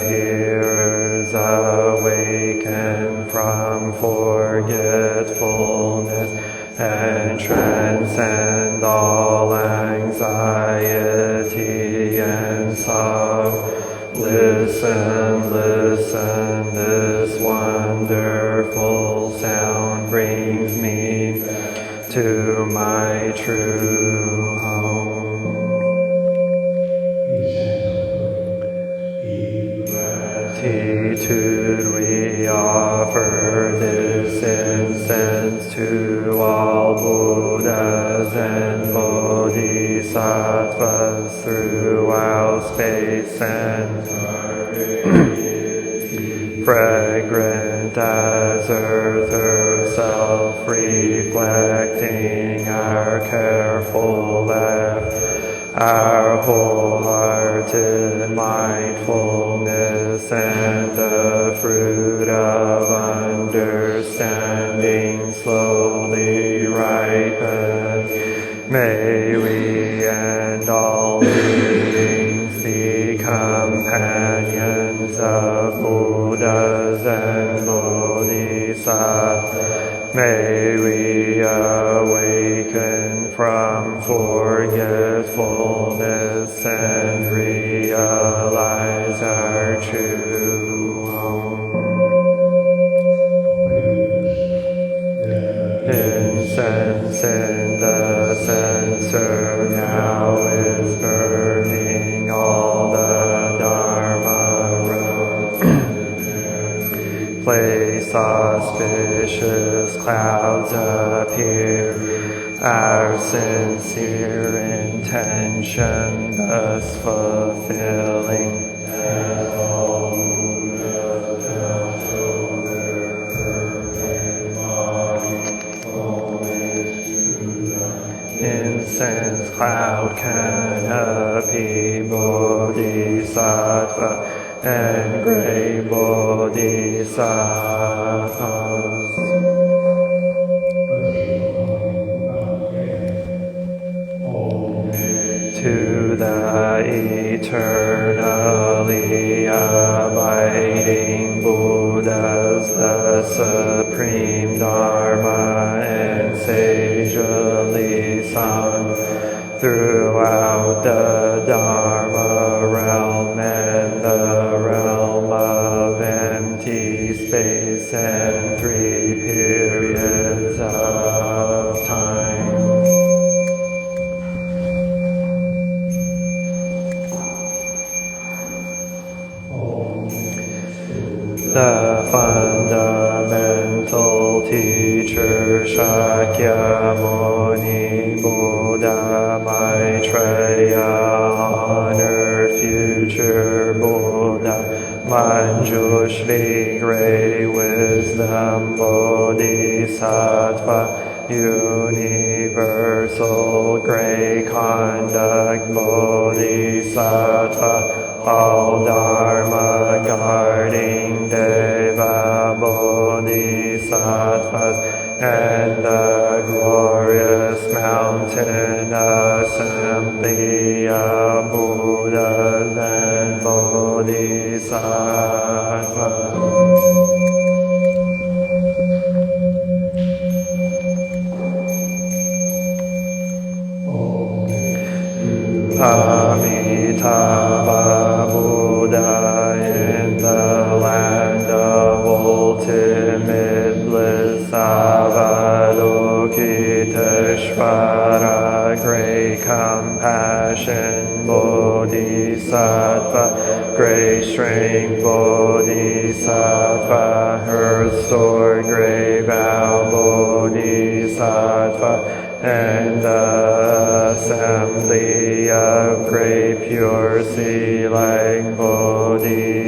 anxiety and sorrow. Listen, listen, this wonderful sound brings me to my true home. Gratitude we offer this incense to all Buddhas and Bodhisattvas throughout space and fragrant as earth herself, reflecting our careful effort, our wholehearted mindfulness, and the fruit of understanding slowly ripen. May we and all beings be companions of Buddhas and Bodhisattvas. May we awaken from forgetfulness and realize our true home. Incense in the censer now is burning, all the Dharma road. Place auspicious clouds appear, our sincere intention thus fulfilling. As all Buddhas now show their perfect body, homage to the incense cloud canopy, Bodhisattva and great Bodhisattvas. To the eternally abiding Buddhas, the supreme Dharma and sagely sung throughout the Dharma realm and the realm of empty space and three periods of time. The fundamental teacher Shakyamuni Buddha Maitreya, honored future Buddha Manjushri, great wisdom Bodhisattva, universal great conduct Bodhisattva, all Dharma guarding Deva Bodhisattvas, and the glorious mountain assembly of Buddhas and Bodhisattvas. Amitabha Buddha in the land of ultimate bliss, Avalokiteshvara, great compassion Bodhisattva, great strength Bodhisattva, earth stored great vow Bodhisattva, and the assembly of great pure sea-like Bodhisattvas.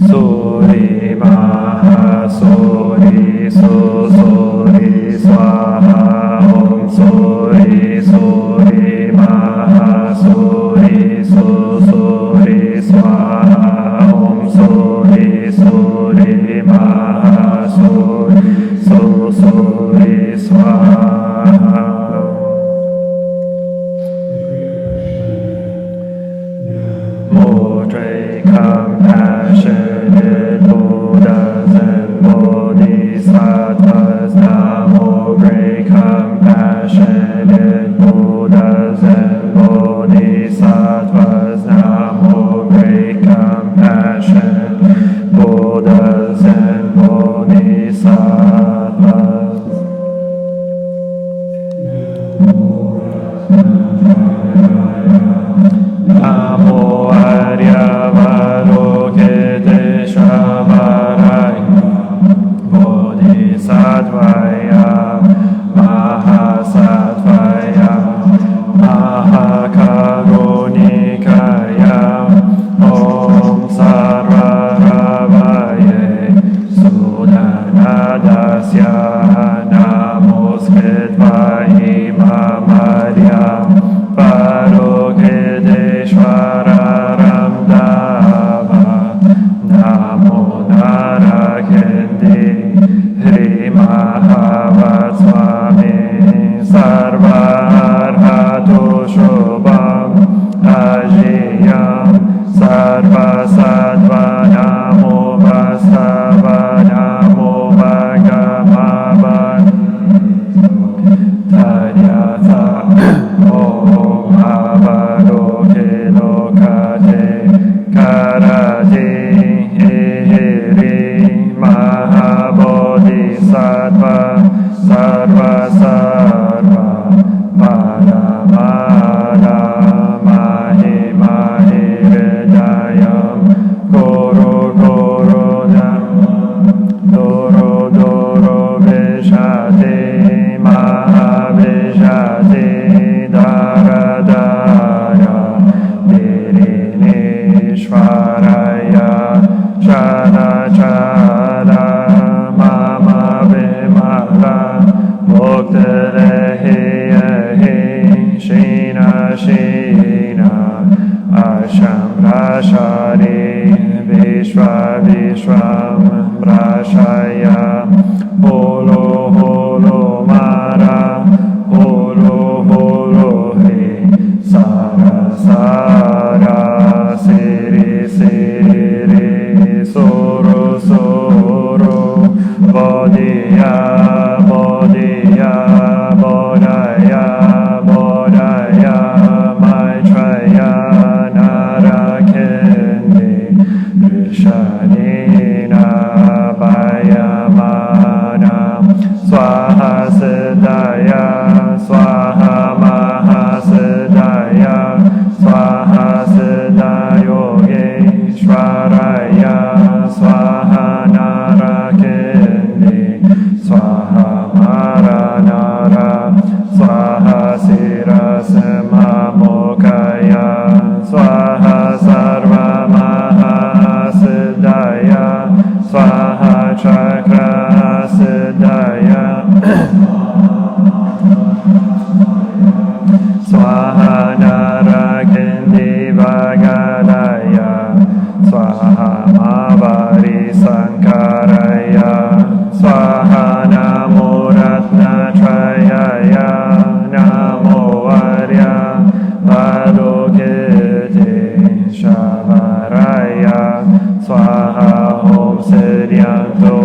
Sori Maha Sori So Sori Swaha Om Sori Sori Maha Sori So Sori Swaha Om Sori Sori Maha Sori So Sori Swaha. More compassionate Buddhas and Bodhisattvas. Namo, great compassionate Buddhas and Bodhisattvas. Namo, great compassionate Buddhas and Bodhisattvas. Namo Bodhisattvaya, Mahasattvaya, Mahakarunikaya, Om Sarvaravaye, Sudanadasya, Namaskritvahi Mamadya, Parokiteshvara Ramdava, Namo Narakendi, Mahavat Swami Sarva Arhatu Shubham Ajiyam Sarva Sattva Namo Vastava Namo Bhagamavan Tadyatha Om Avaloke Lokate Karate Sattva Sarva Sarva Paramada Mahi Mahi Hridayam Guru Guru Doro Doro Vishati Maha Vishati Dara Dara Dirinishvaraya Chara Chara Muktadehi Shina Shina Asham Rashari Vishwa Vishwam Brashaya Holo Holo Mara Holo Holo He Sara Sara Siri Siri Soro Soro Bodhiya Bodhiya Bodhaya Bodhaya Maitreya Narakendi Rishanina Bayamana Swaha Siddhaya Swaha Mahasiddhaya Swaha Siddhayogeshwaraya Swaha Narakendi Swaha Maranara Swaha Sirasimha Mokaya Swaha Sarva Mahasiddhaya Swaha Chakra Siddhaya Swaha Narakendi Vagadaya Swaha Mavari Sankaraya Swaha Namo Ratnatrayaya Namo Arya Valokite Shavaraya Swaha Om Siddhyanto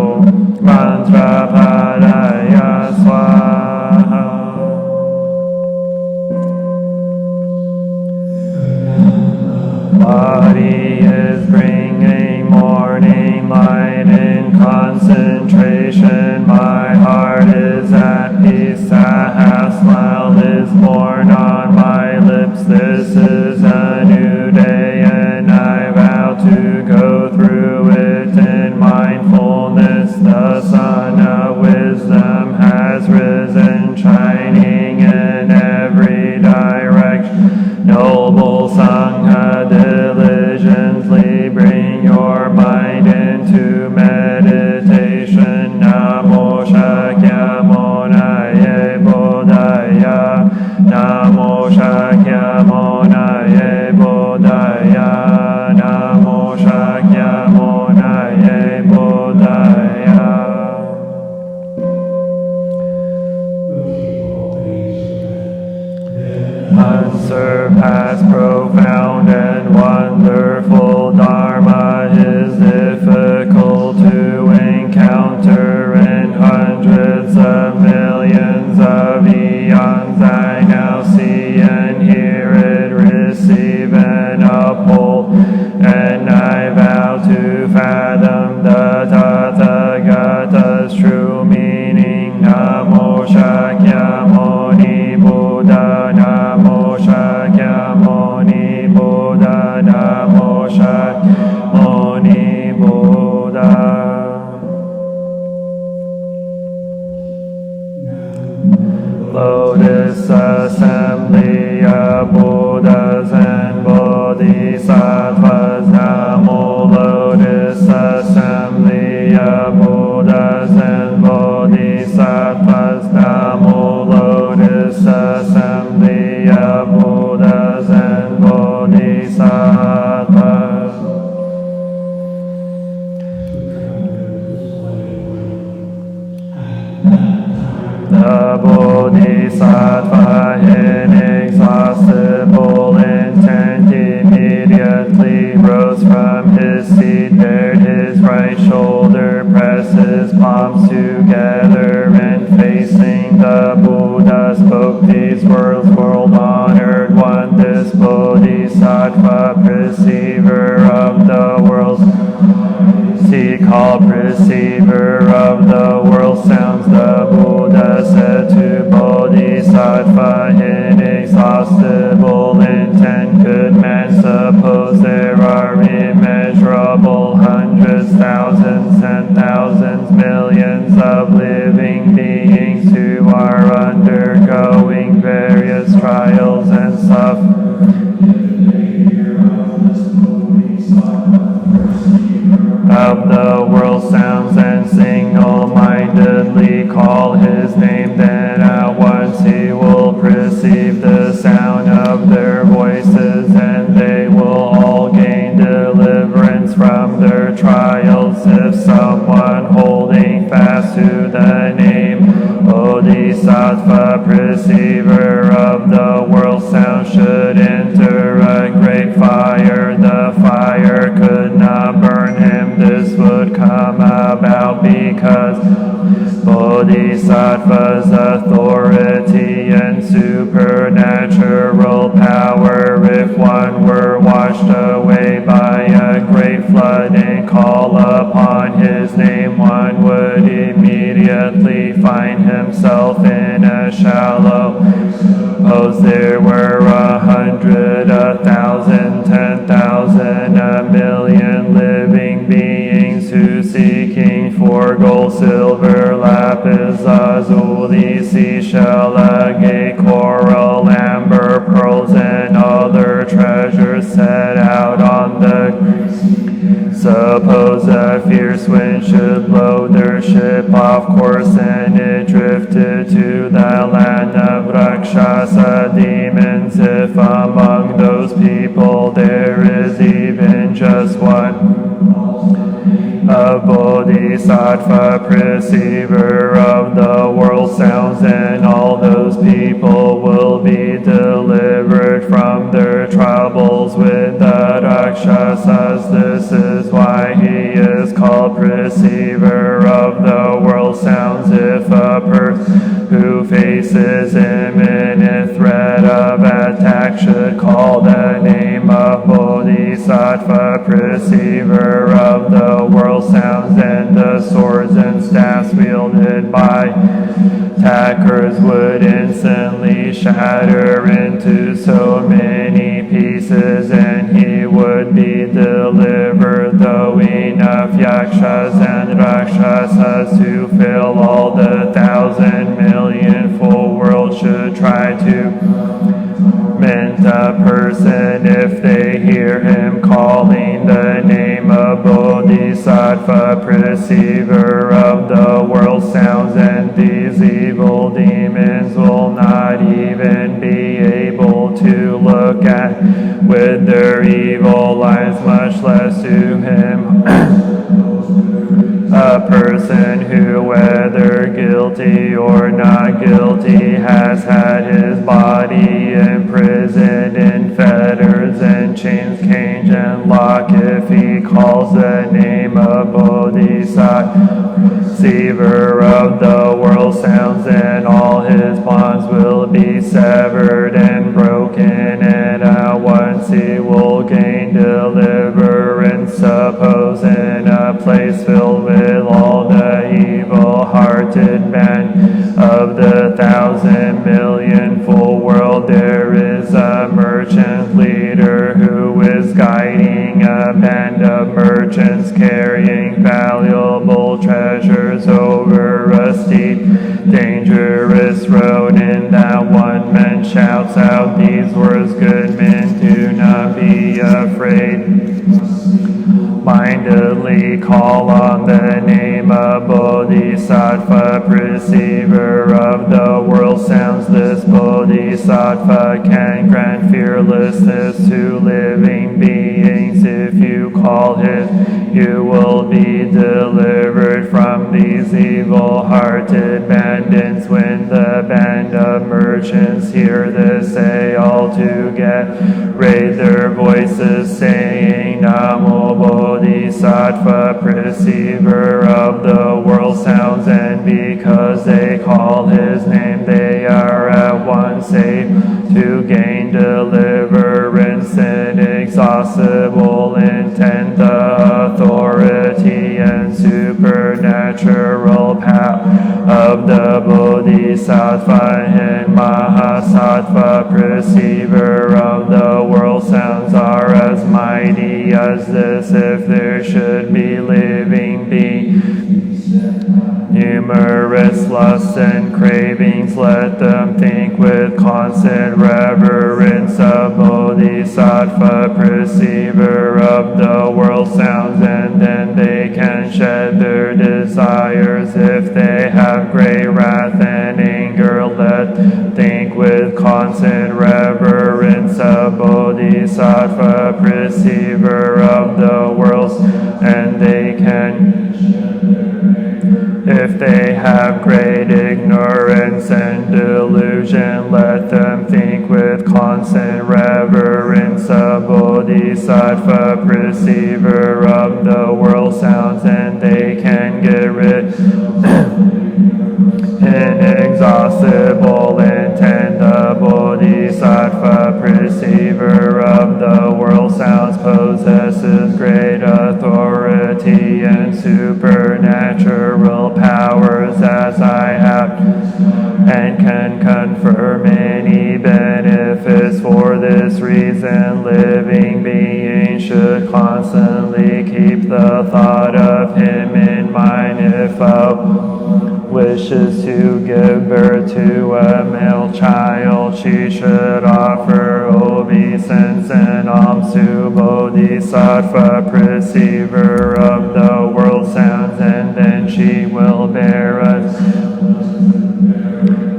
Mantra Padaya Swaha. Body is bringing morning light in concentration. My heart is at peace. A half smile is born on my lips. This is a new day and I vow to go through it in mindfulness. fullness, the sun of wisdom has risen, shining in every direction. Noble Sangha, diligently bring your mind into meditation. Namo Shakyamunaye Bodhaya. Namo Shakyamunaye Bodhaya. Namo Shakyamunaye Bodhaya. Unsurpassed, profound, and wonderful Dharma is difficult to encounter in hundreds of millions of eons. I now see and hear it, receive and uphold, and I vow to fathom the Tathagata's true meaning. Namo Shakyamuni Buddha. Namo Shakyamuni Buddha. Namo Shakyamuni Buddha. Lotus assembly of Buddhas and Bodhisattvas. Namo Lotus assembly of Buddhas and Bodhisattvas. Namo Lotus assembly of Buddhas and Bodhisattvas. The Bodhisattva, inexhaustible intent, immediately rose from his seat, bared his right shoulder, pressed his palms together, and facing the Buddha spoke these words: world-honored one, this Bodhisattva, perceiver of the world. He called perceiver of the world sounds. The Buddha said to Bodhisattva, inexhaustible intent, could man suppose there are immeasurable hundreds, thousands, and thousands, millions of living beings who are undergoing various trials and suffering? Of the world sounds and single-mindedly call his name, then at once he will perceive the sound of their voices, and they will all gain deliverance from their trials. If someone holding fast to the name Bodhisattva, perceiver of the world sound, should enter a great fire, the fire could not burn him. This would come about because Bodhisattva's authority and supernatural power. If one were washed away by a great flood and call upon his name, one would immediately find himself in a shallow. Suppose there were 100, 1,000, 10,000, 1,000,000 living beings who, seeking for gold, silver, lapis lazuli, seashell, agate, coral, amber, pearls, and other treasures, set out on the suppose a fierce wind should blow their ship off course, and it drifted to the land of Rakshasa demons. If among those people there is even just one, a Bodhisattva, perceiver of the world sounds, and all those people will be delivered from their troubles with the Rakshasas. This is why he is called perceiver of the world sounds. If a person who faces imminent threat of attack should call the name of Bodhisattva, Bodhisattva, perceiver of the world sounds, and the swords and staffs wielded by attackers would instantly shatter into so many pieces, and he would be delivered, though enough yakshas and rakshasas to fill all the 1,000 million full world should try to torment a person if they hear him calling the name of Bodhisattva, perceiver of the world sounds, and these evil demons will not even be able to look at with their evil eyes, much less to him. A person who, whether guilty or not guilty, has had his body imprisoned in fetters and chains, cage and lock, if he calls the name of Bodhisattva, perceiver of the world sounds, and all his bonds will be severed and broken, and at once he will gain deliverance. Suppose in a place filled with all the evil-hearted band of the 1,000 million full world, there is a merchant leader who is guiding a band of merchants carrying valuable treasures over a steep, dangerous road. In that one man shouts out these words, "Good men, do not be afraid. Mindedly call on the name of Bodhisattva, perceiver of the world sounds. This Bodhisattva can grant fearlessness to living beings. If you call him, you will be delivered from these evil-hearted bandits." When the band of merchants hear this, they all together raise their voices, saying, "Namo Bodhisattva, perceiver of the world sounds," and because they call his name, they are at once able to gain deliverance. Inexhaustible intent, the authority and supernatural power of the Bodhisattva and Mahasattva, perceiver of the world sounds, are as mighty as this. If there should be living numerous lusts and cravings, let them think with constant reverence of Bodhisattva, perceiver of the world sounds, and then they can shed their desires. If they have great wrath and anger, let them think with constant reverence of Bodhisattva, perceiver of the world, and they can. If they have great ignorance and delusion, let them think with constant reverence of Bodhisattva, perceiver of the world sounds, and they can get rid inexhaustible intent of Bodhisattva, perceiver of the world sounds, possesses great authority and supernatural powers, as I have, and can confer many benefits. For this reason, living beings should constantly keep the thought of him in mind. If a wishes to give birth to a male child, she should offer obeisance and alms to Bodhisattva, perceiver of the world sounds, and then she will bear us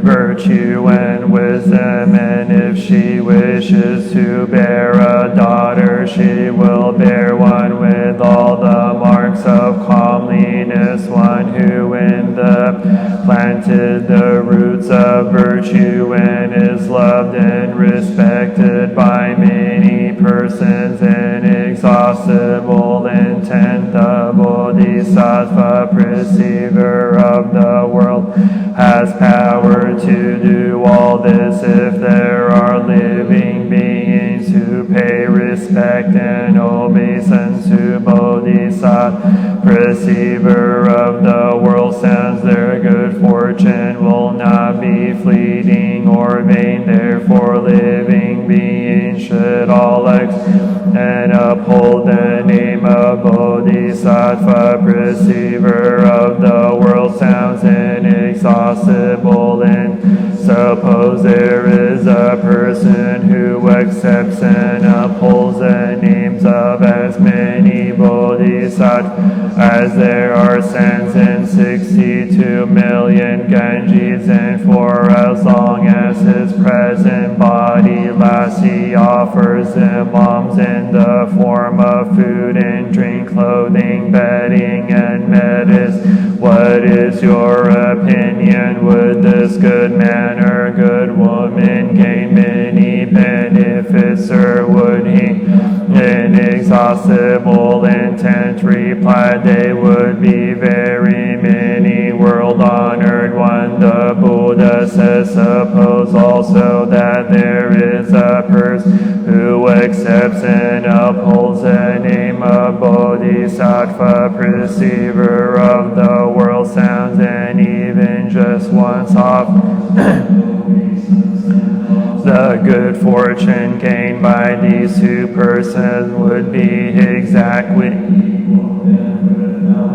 virtue and wisdom. And if she wishes to bear a daughter, she will bear one with all the marks of comeliness, one who in the planted the roots of virtue and is loved and respected by many persons. Inexhaustible intent, the Bodhisattva, perceiver of the world, has power to do all this. If there are living beings who pay respect and the world sounds, their good fortune will not be fleeting or vain. Therefore living beings should all and uphold the name of Bodhisattva, perceiver of the world sounds inexhaustible. And suppose there is a person who accepts and upholds the names of as many Bodhisattvas as there are sands in 62 million Ganges, and for as long as his present body lasts, he offers them alms in the form of food and drink, clothing, bedding, and medicine. What is your opinion? Would this good man or good woman gain many benefits, or would he inexhaustible intent replied, they would be very many. World honored one, the Buddha says, suppose also that there is a person who accepts and upholds the name of Bodhisattva, perceiver of the world sounds, and even just once off the good fortune gained by these two persons would be exactly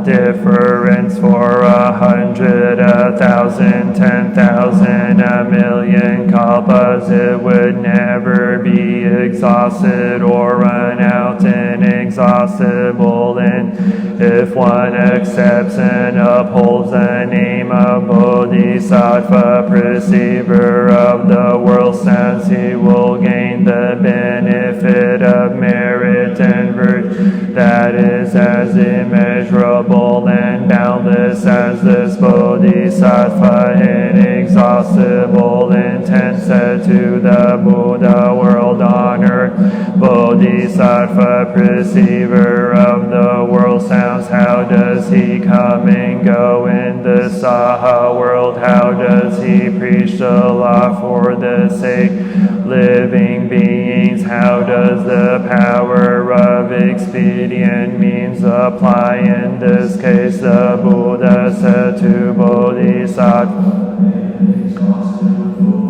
difference for 100, 1,000, 10,000, a million kalpas. It would never be exhausted or run out inexhaustible. And if one accepts and upholds the name of Bodhisattva, perceiver of the world sounds, he will gain the benefit of merit and virtue that is as immeasurable and boundless as this Bodhisattva, inexhaustible intent said to the Buddha, world honored Bodhisattva, perceiver of the world sounds, how does he come and go in the Saha world? How does he preach the law for the sake living beings? How does the power of expedient means apply? In this case, the Buddha said to Bodhisattva,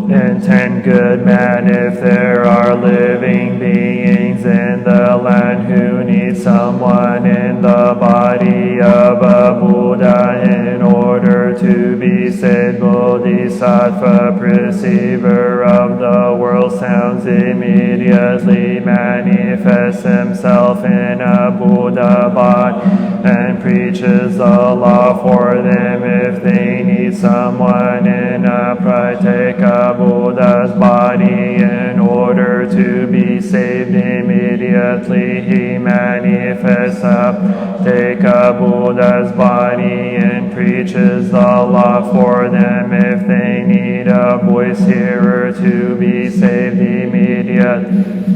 intent good man, if there are living beings in the land who need someone in the body of a Buddha in order to be saved, Bodhisattva, perceiver of the world sounds, immediately manifests himself in a Buddha body and preaches the law for them. If they need someone in a Prateka Buddha's body in order to be saved, immediately he manifests up, take a Buddha's body and preaches the law for them. If they need a voice hearer to be saved, immediately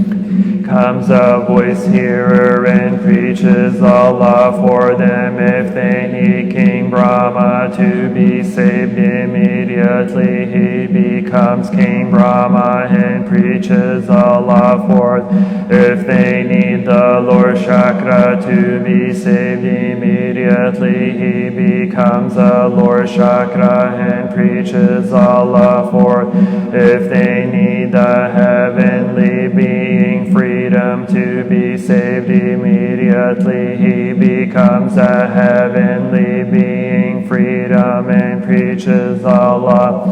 comes a voice hearer and preaches the law for them. If they need King Brahma to be saved, immediately he becomes King Brahma and preaches the law for them. If they need the Lord Chakra to be saved, immediately he becomes a Lord Chakra and preaches the law for them. If they need the heavenly being freedom to be saved, immediately he becomes a heavenly being freedom and preaches the law.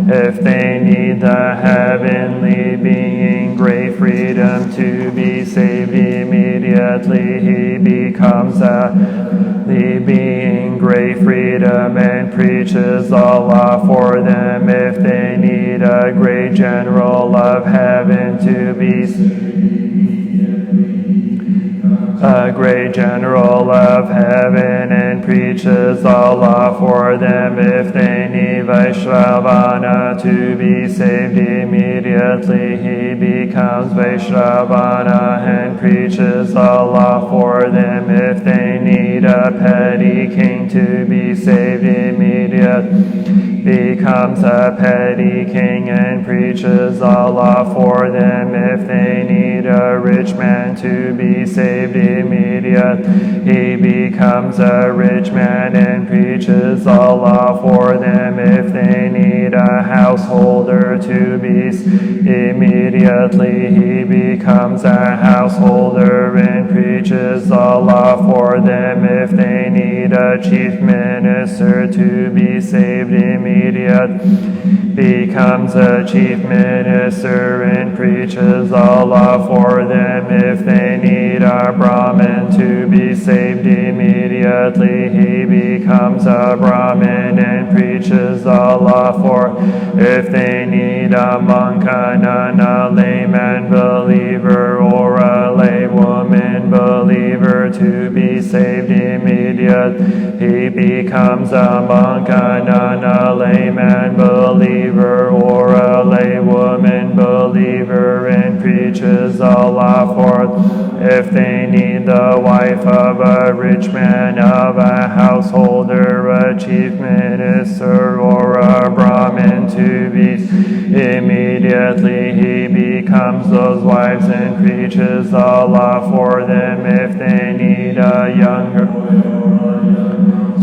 If they need the heavenly being great freedom to be saved, immediately he becomes a heavenly being great freedom and preaches the law for them. If they need a great general of heaven to be a great general of heaven and preaches the law for them. If they need Vaishravana to be saved, immediately he becomes Vaishravana and preaches the law for them. If they need a petty king to be saved, immediately immediate, becomes a petty king and preaches Allah for them. If they need a rich man to be saved immediate, he becomes a rich man and preaches Allah for them. If they need a householder to be immediately, he becomes a householder and preaches Allah for them. If they need a chief minister to be saved immediate, becomes a chief minister and preaches Allah for them. If they need a Brahmin to be saved immediately, he becomes a Brahmin and preaches Allah for. If they need a monk, a nun, a layman believer, or a laywoman believer to be saved immediate, he becomes a monk, a nun, a layman believer, or a laywoman believer and preaches Allah for. If they need the wife of a rich man, of a householder, a chief minister, or a Brahmin to be immediately, he becomes those wives and preaches Allah for them. If they need a younger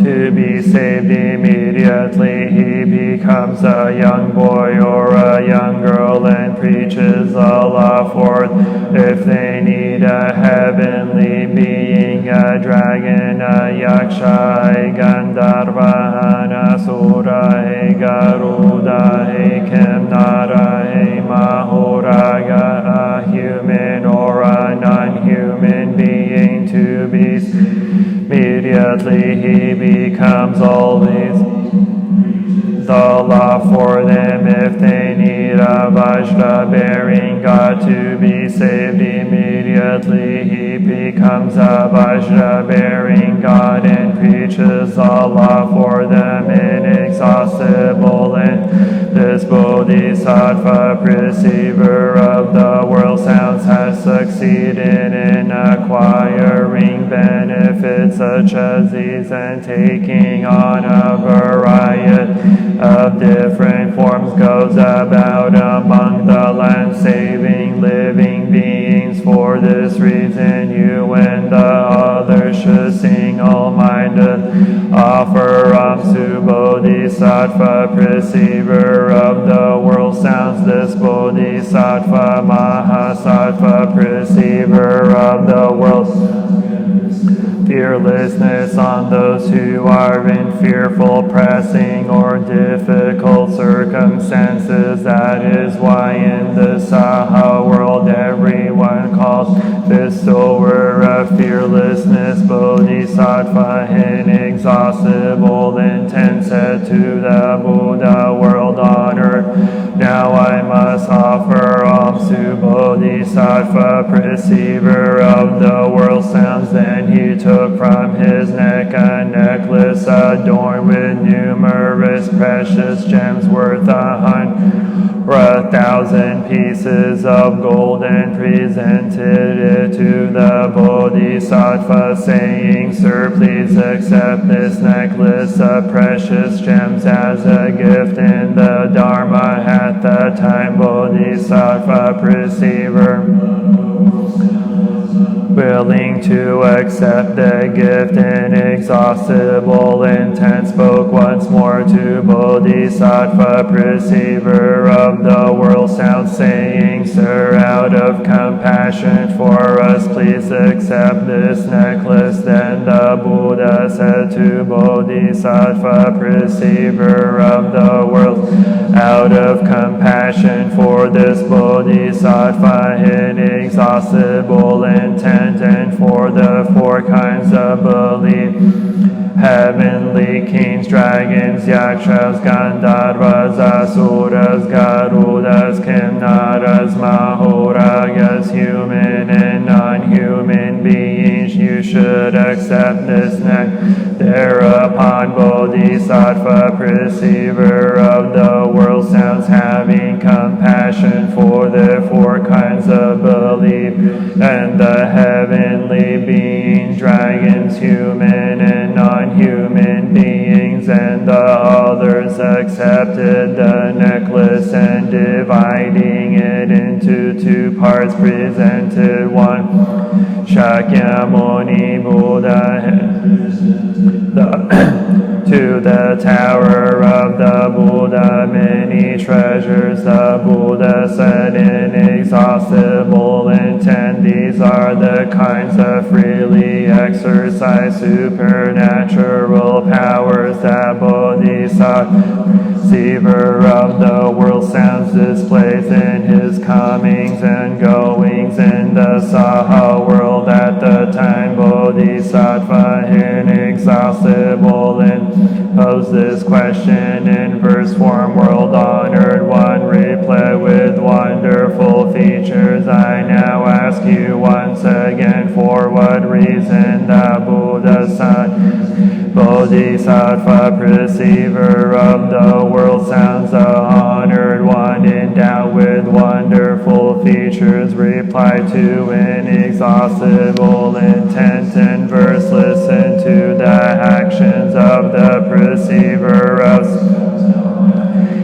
to be saved immediately, he becomes a young boy or a young girl and preaches Allah for. If they need a heavenly being, a dragon, a yaksha, a gandharva, an asura, a garuda, a kimnara, a mahoraga, a human or a non-human being to be immediately, he becomes all these Allah for them. If they need a Vajra-bearing God to be saved immediately, he becomes a Vajra-bearing God and preaches Allah for them. Inexhaustible and this Bodhisattva, perceiver of the world sounds, has succeeded in acquiring benefits such as these and taking on a variety of different forms, goes about among the land saving living beings. For this reason you and the others should single-minded offer alms to Bodhisattva, perceiver of the world sounds. This Bodhisattva, Mahasattva, perceiver of the world, fearlessness on those who are in fearful, pressing, or difficult circumstances. That is why in the Saha world everyone calls bestower of fearlessness Bodhisattva, inexhaustible intent, said to the Buddha world on earth. Now I must offer alms to Bodhisattva, perceiver of the world sounds. Then he took from his neck a necklace adorned with numerous precious gems worth 100,000 pieces of gold and presented it to the Bodhisattva, saying, Sir, please accept this necklace of precious gems as a gift in the Dharma. At the time Bodhisattva, perceiver, willing to accept the gift, inexhaustible intent, spoke once more to Bodhisattva, perceiver of the world sounds, saying, Sir, out of compassion for us, please accept this necklace. Then the Buddha said to Bodhisattva, perceiver of the world, out of compassion for this Bodhisattva, inexhaustible intent, and for the four kinds of belief, heavenly kings, dragons, yakshas, gandharvas, asuras, garudas, kimnaras, mahoragas, human and non-human beings, you should accept this neck. Thereupon Bodhisattva, perceiver of the world sounds, having compassion for the four kinds of belief, and the heavenly beings, dragons, human and non-human beings, and the was accepted the necklace, and dividing it into 2 parts presented one. Shakyamuni Buddha to the tower of the Buddha many treasures the Buddha said inexhaustible intent. These are the kinds of freely exercised supernatural powers that Bodhisattva, receiver of the world sounds, displays in his comings and goings in the Saha world. At the time Bodhisattva inexhaustible and posed this question in verse form: world honored one, replete with wonderful features, I now ask you once again, for what reason the Buddha son Bodhisattva, perceiver of the world sounds, the honored one, endowed with wonderful features, reply to inexhaustible intent in verse. Listen to the actions of the perceiver of.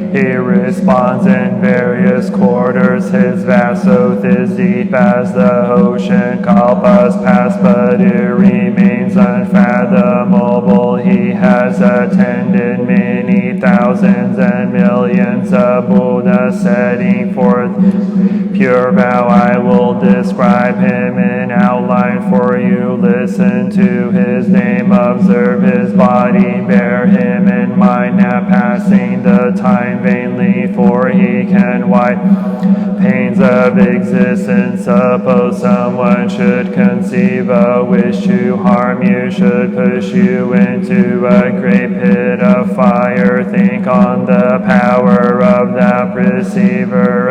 He responds in various quarters. His vast oath is deep as the ocean. Kalpas pass, but it remains unfathomable. He has attended many thousands and millions of Buddha, setting forth pure vow. I will describe him in outline for you. Listen to his name, observe his body, bear him in mind, not passing the time vainly, for he can wipe pains of existence. Suppose someone should conceive a wish to harm you, should push you into a great pit of fire. Think on the power of that perceiver,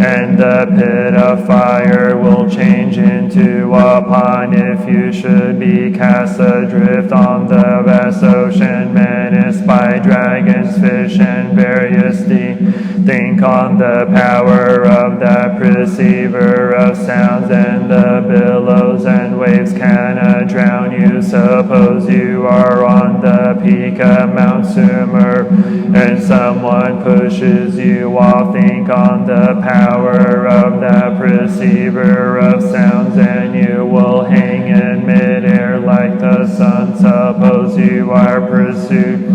and the pit of fire will change into a pond. If you should be cast adrift on the vast ocean, menaced by dragons, fish, and various think on the power of that perceiver of sounds, and the billows and waves cannot drown you. Suppose you are on the peak of Mount Sumer and someone pushes you off. Think on the power of that perceiver of sounds, and you will hang in midair like the sun. Suppose you are pursued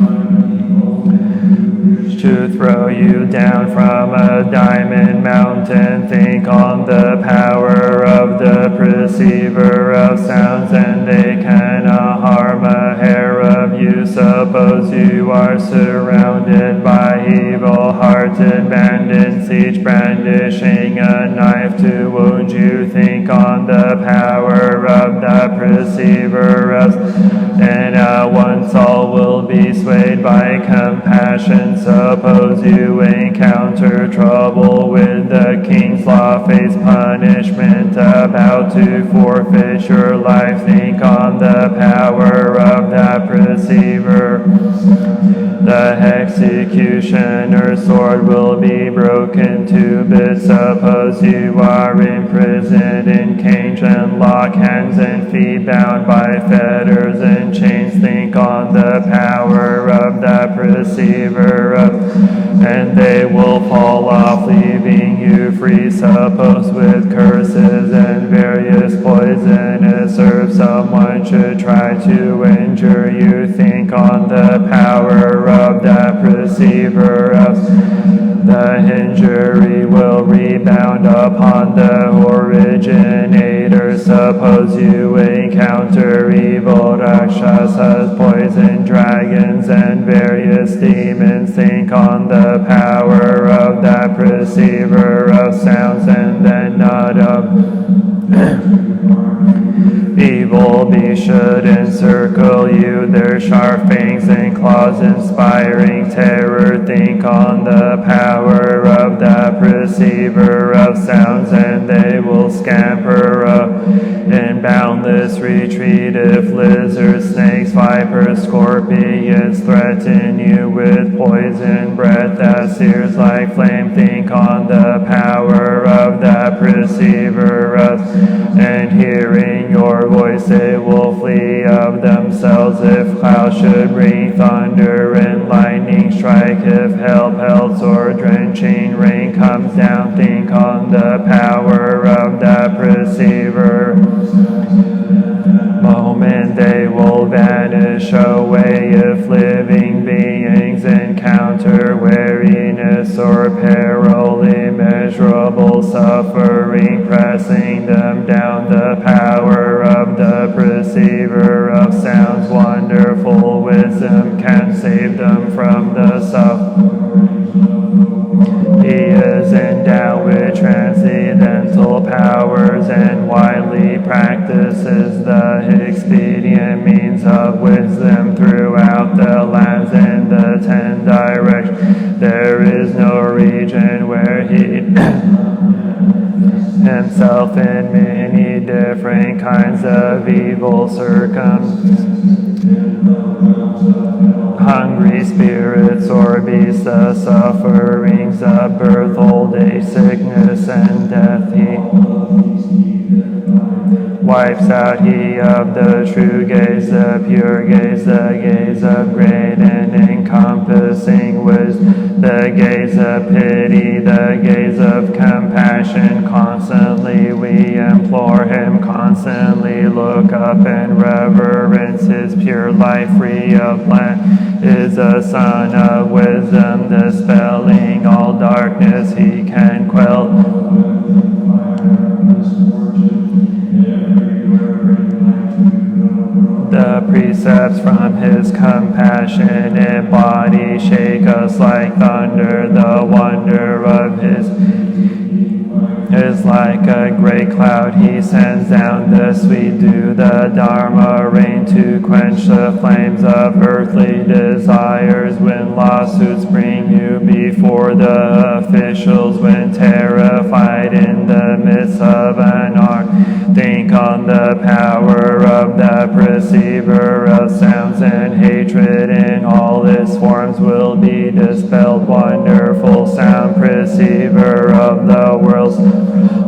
to throw you down from a diamond mountain. Think on the power of the perceiver of sounds, and they cannot harm a hair of you. Suppose you are surrounded by evil-hearted bandits, each brandishing a knife to wound you. Think on the power of the perceiver of, and one soul will be swayed by compassion. Suppose you encounter trouble with the king's law, face punishment, about to forfeit your life. Think on the power of that perceiver. The executioner's sword will be broken to bits. Suppose you are imprisoned in cage and lock, hands and feet bound by fetters and chains. Think on the power of that perceiver, and they will fall off, leaving you free. Suppose with curses and various poisonous herbs someone should try to injure you. Think on the power of that perceiver of, the injury will rebound upon the originator. Suppose you encounter evil rakshasas, poison dragons, and various demons. Think on the power of that perceiver of sounds, and then not of evil beasts should encircle you, their sharp fangs and claws inspiring terror. Think on the power of that perceiver of sounds, and they will scamper in boundless retreat. If lizards, snakes, vipers, scorpions threaten you with poison breath that sears like flame, think on the power of that perceiver of, and hearing your voice they will flee of themselves. If clouds should bring thunder and lightning, lightning strike, if hail pelts or drenching rain comes down, think on the power of the perceiver. Moment they will vanish away if living beings encounter weariness or peril, immeasurable suffering pressing them down. The power of the perceiver of sounds, wonderful wisdom can save them from the suffering. He is endowed with transcendental powers and widely practices the expedient means of wisdom throughout the lands and the 10 directions. There is no region where he himself in many different kinds of evil hungry spirits or beasts, the sufferings of birth, old age, sickness, and death. He wipes out he of the true gaze, the pure gaze, the gaze of great and encompassing wisdom, the gaze of pity, the gaze of compassion. Constantly we implore him, constantly look up and reverence his pure life, free of land. Is a son of wisdom, dispelling all darkness. He can quell the precepts from his compassionate body, shake us like thunder. The wonder of his is like a great cloud. He sends down the sweet dew, the Dharma rain, to quench the flames of earthly desires. When lawsuits bring you before the officials, when terrified in the midst of an arm, think on the power of the perceiver of sounds, and hatred in all its forms will be dispelled. Wonderful sound perceiver of the worlds,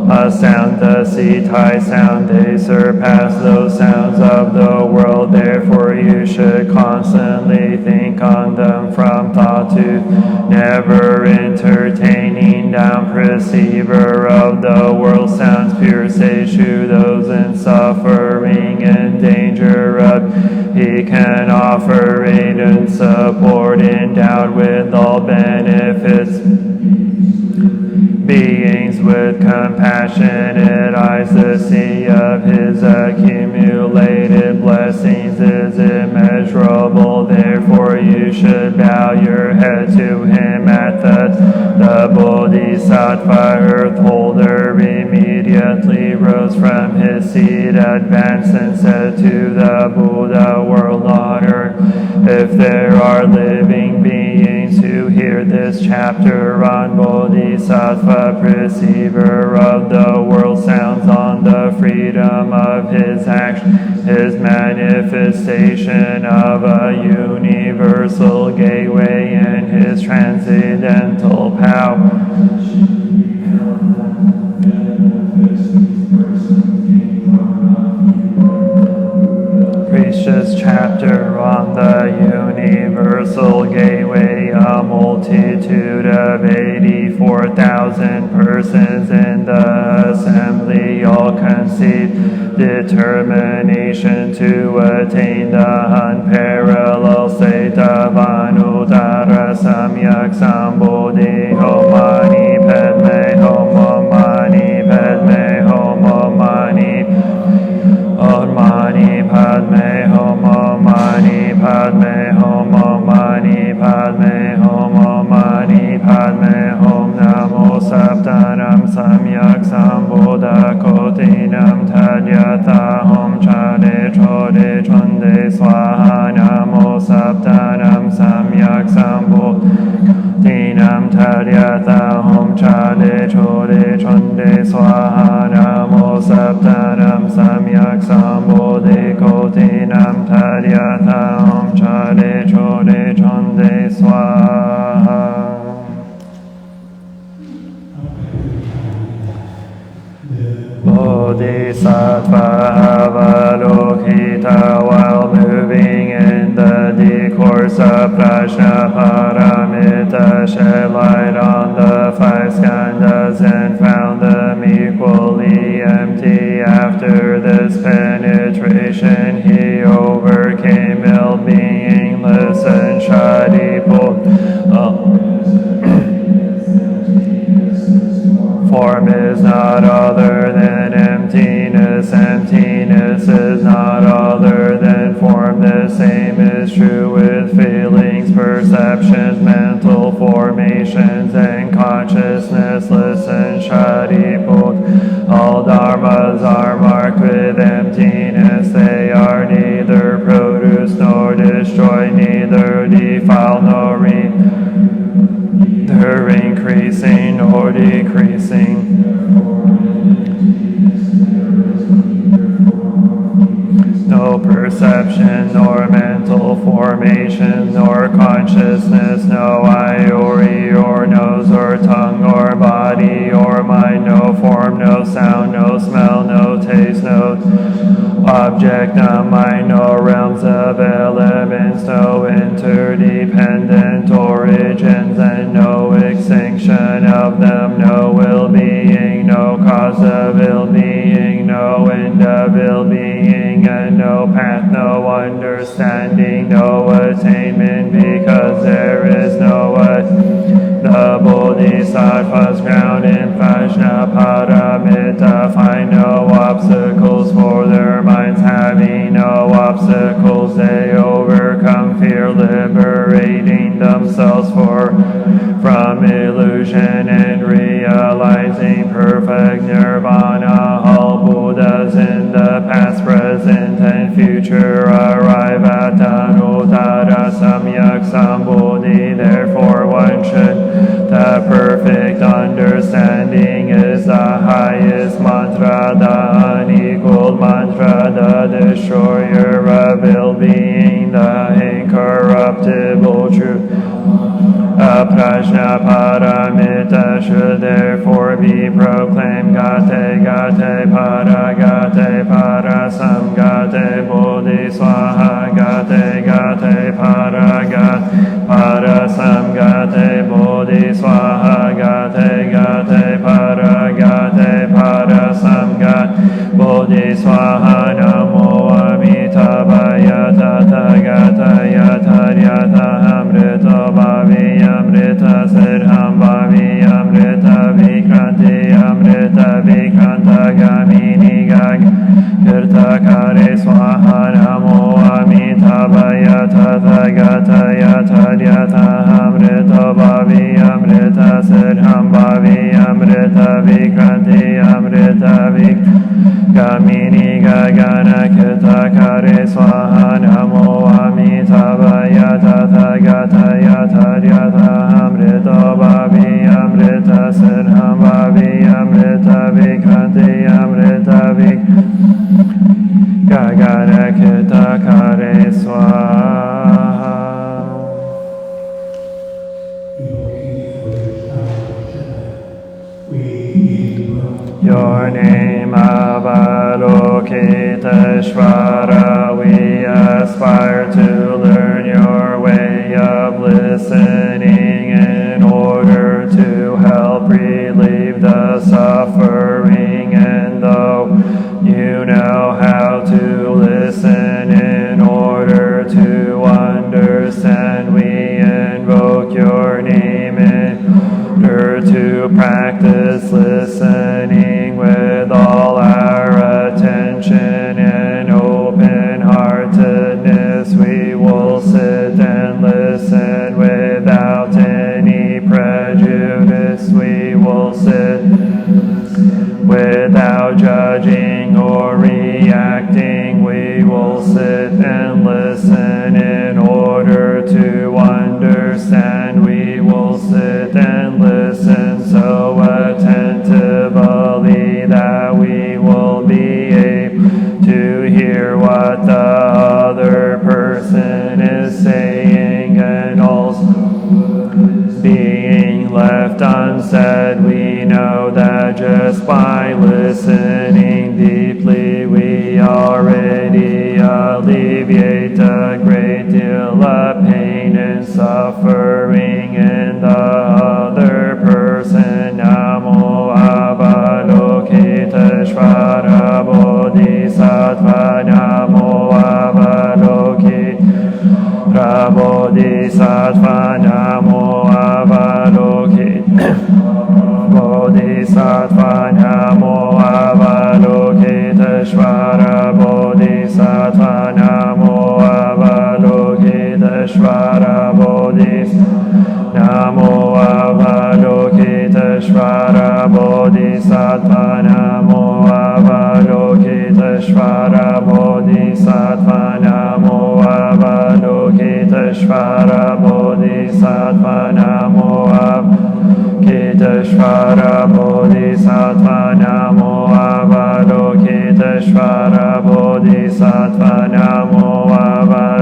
a sound, the Sitai sound, they surpass those sounds of the world. Therefore you should constantly think on them from thought to never entertaining down. Perceiver of the world sounds, pure Seishu, those in suffering and danger of. He can offer aid and support, endowed with all benefits. Beings with compassionate eyes, the sea of his accumulated blessings is immeasurable. Therefore you should bow your head to him at the Bodhisattva earth holder immediately rose from his seat, advanced and said to the Buddha, world on earth, if there are living beings who hear this chapter on Bodhisattva, perceiver of the world sounds, on the freedom of his action, his manifestation of a universal gateway, and his transcendental power. Precious chapter on the universal gateway. A multitude of 84,000 persons in the assembly all conceived determination to attain the unparalleled state of Anuttara Samyak Sambodhi. Om Mani Padme Hum, Om Mani Padme Hum, Om Mani, Om Mani Padme Hum, Om Mani Padme Hum, Om Mani Padme Hum, Om Mani Padme Hum. Namo Saptanam Samyak Sambuddha Kotinam Tadyata Hum Chade Chode Chonde Swaha. Namo Saptanam Samyak Sambuddha Tinam Tadyata Hum Chade Chode Chonde Swaha. Namo Saptanam Samyak Sambuddha Kotinam Tadyata Hum Chade Chode Chonde Swaha. Bodhisattva Avalokita while moving in the discourse of Prajna paramita, shed light on the five skandhas and found them equally empty. After this penetration, he overcame ill-beingness and Shadipur. Form is not other than emptiness. Emptiness is not other than form. The same is true with feelings, perceptions, mental formations, and consciousness. Listen, Shadiput. All dharmas are marked with emptiness. They are neither produced nor destroyed, neither defiled nor neither increasing nor decreasing. No perception, nor mental formation, nor consciousness, no eye or ear or nose or tongue or body or mind, no form, no sound, no smell, no taste, no object, no mind, no realms of elements, no interdependent origins, and no extinction of them, no ill-being, no cause of ill-being, no end of ill-being, and no path, no understanding, no attainment, because there is no the Bodhisattvas ground in Prajnaparamita find no obstacles for their minds. Having no obstacles, they overcome fear, liberating themselves from illusion and realizing perfect nirvana. All Buddhas in the past, present, and future arrive at Anuttara Samyak Sambodhi. Therefore, one should. The perfect understanding is the highest mantra, the unequaled mantra, the destroyer of ill-being, the incorruptible truth. Prajnaparamita should therefore be proclaimed. Gate gate para samgate bodhi swaha. Gate gate para samgate bodhi swaha. Gate gate para samgate bodhi swaha. Namo amitabhaya tathagata yata amrita bhavi amrita siddham bhavi amrita vikranti amrita vikranta gamini gag kirta kare swaha. Namo amitabhaya tathagata yata amrita bhavi amrita siddham bhavi amrita vikranti amrita gamini gagana kirta kare swaha. Namo amitabhaya tathagata yata amrita bhavi amrita siddham bhavi amrita vikranti amrita gagana kirta kare swaha. Your name Avalokiteshvara, we aspire to learn your way of listening in order to help relieve the suffering. And though you know how to listen in order to understand, we invoke your name in order to practice listening with all our attention and open-heartedness. We will sit and listen without any prejudice. We will sit without judging or reacting. We will sit and listen in order to understand. We will sit and listen so attentively that we will be able to hear what the other person is saying, and also being left unsaid. We know that just by listening deeply, we already alleviate a great deal of pain and suffering. occurring in the other person. Namo Avalokiteshvara Bodhisattva. Namo Avalokiteshvara Bodhisattva. Namo Bodhisattva. Namo Avalokiteshvara Bodhisattva. Namo Avalokiteshvara Bodhisattva. Namo Avalokiteshvara Bodhisattva. Namo Avalokiteshvara Bodhisattva. Namo Avalokiteshvara Bodhisattva. Namo Avalokiteshvara Bodhisattva. Namo Avalokiteshvara Bodhisattva. Namo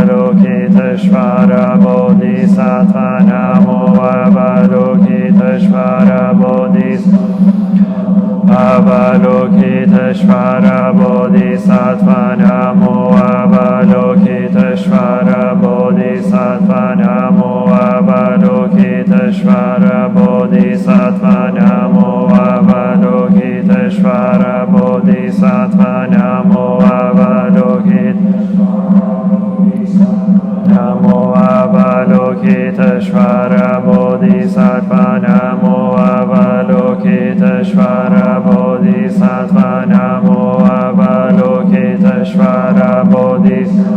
Avalokiteshvara Bodhisattva. Namo Avalokiteshvara Bodhisattva. Avalokiteshvara Bodhisattva. Namo Avalokiteshvara Bodhisattva. Namo Avalokiteshvara Bodhisattva. Namo Avalokiteshvara Bodhisattva. Namo Avalokiteshvara Bodhisattva. Namo Avalokiteshvara Bodhisattva. Namo Avalokiteshvara Bodhisattva.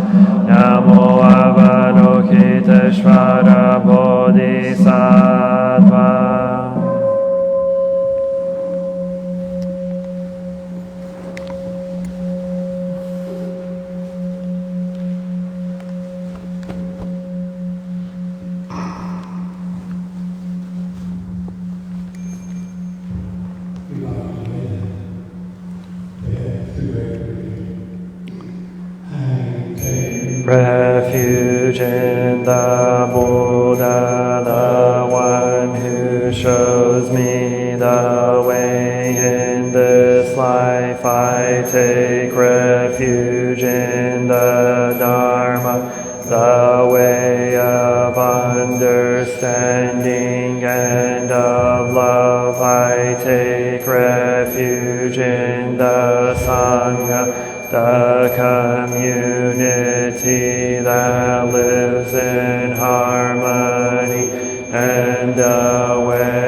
Namo Avalokiteshvara Bodhisattva. Refuge in the Buddha, the one who shows me the way in this life. I take refuge in the Dharma, the way of understanding and of love. I take refuge in the Sangha, the community that lives in harmony and awareness.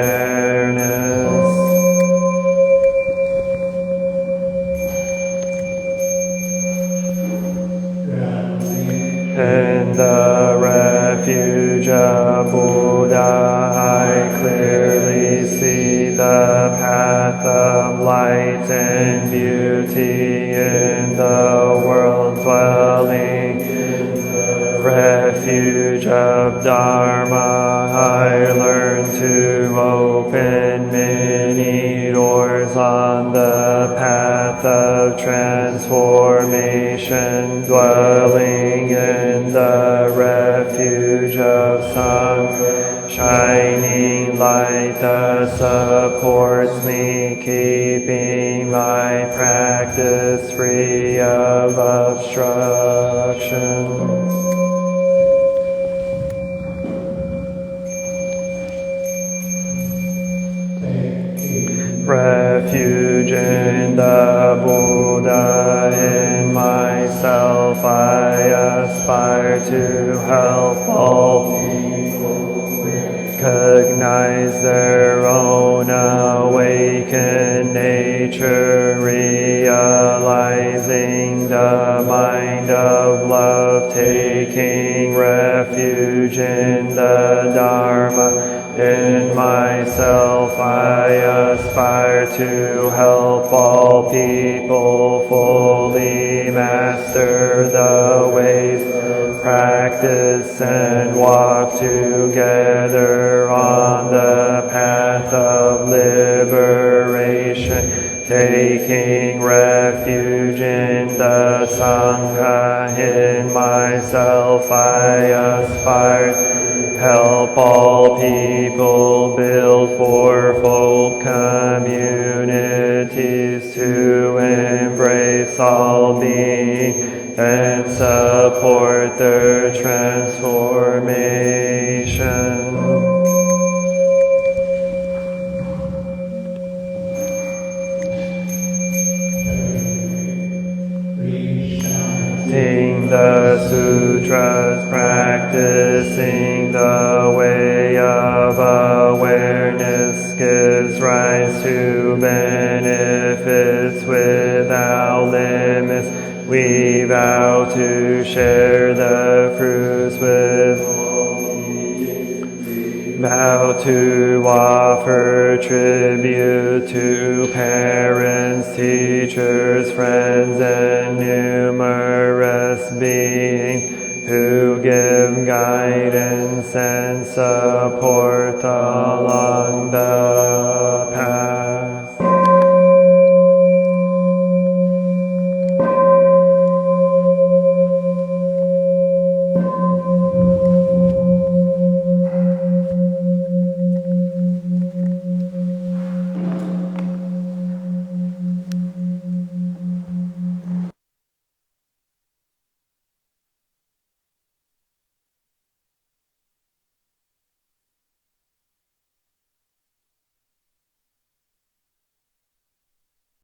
In the refuge of Buddha, I clearly see the path of light and beauty in the world. Dwelling in the refuge of Dharma, I learn to open many doors on the path of transformation. Dwelling in the refuge of Sangha, shining light that supports me, keeping my practice free of obstruction. Refuge in the Buddha, in myself I aspire to help all people recognize their own awakened nature, realizing the mind of love, taking refuge in the Dharma. In myself I aspire to help all people fully master the ways of practice and walk together on the path of liberation, taking refuge in the Sangha. In myself I aspire to help all people build fourfold communities to embrace all beings and support their transformation. sutras, practicing the way of awareness gives rise to benefits without limits. We vow to share the fruits with vow to offer tribute to parents, teachers, friends, and numerous beings who give guidance and support along the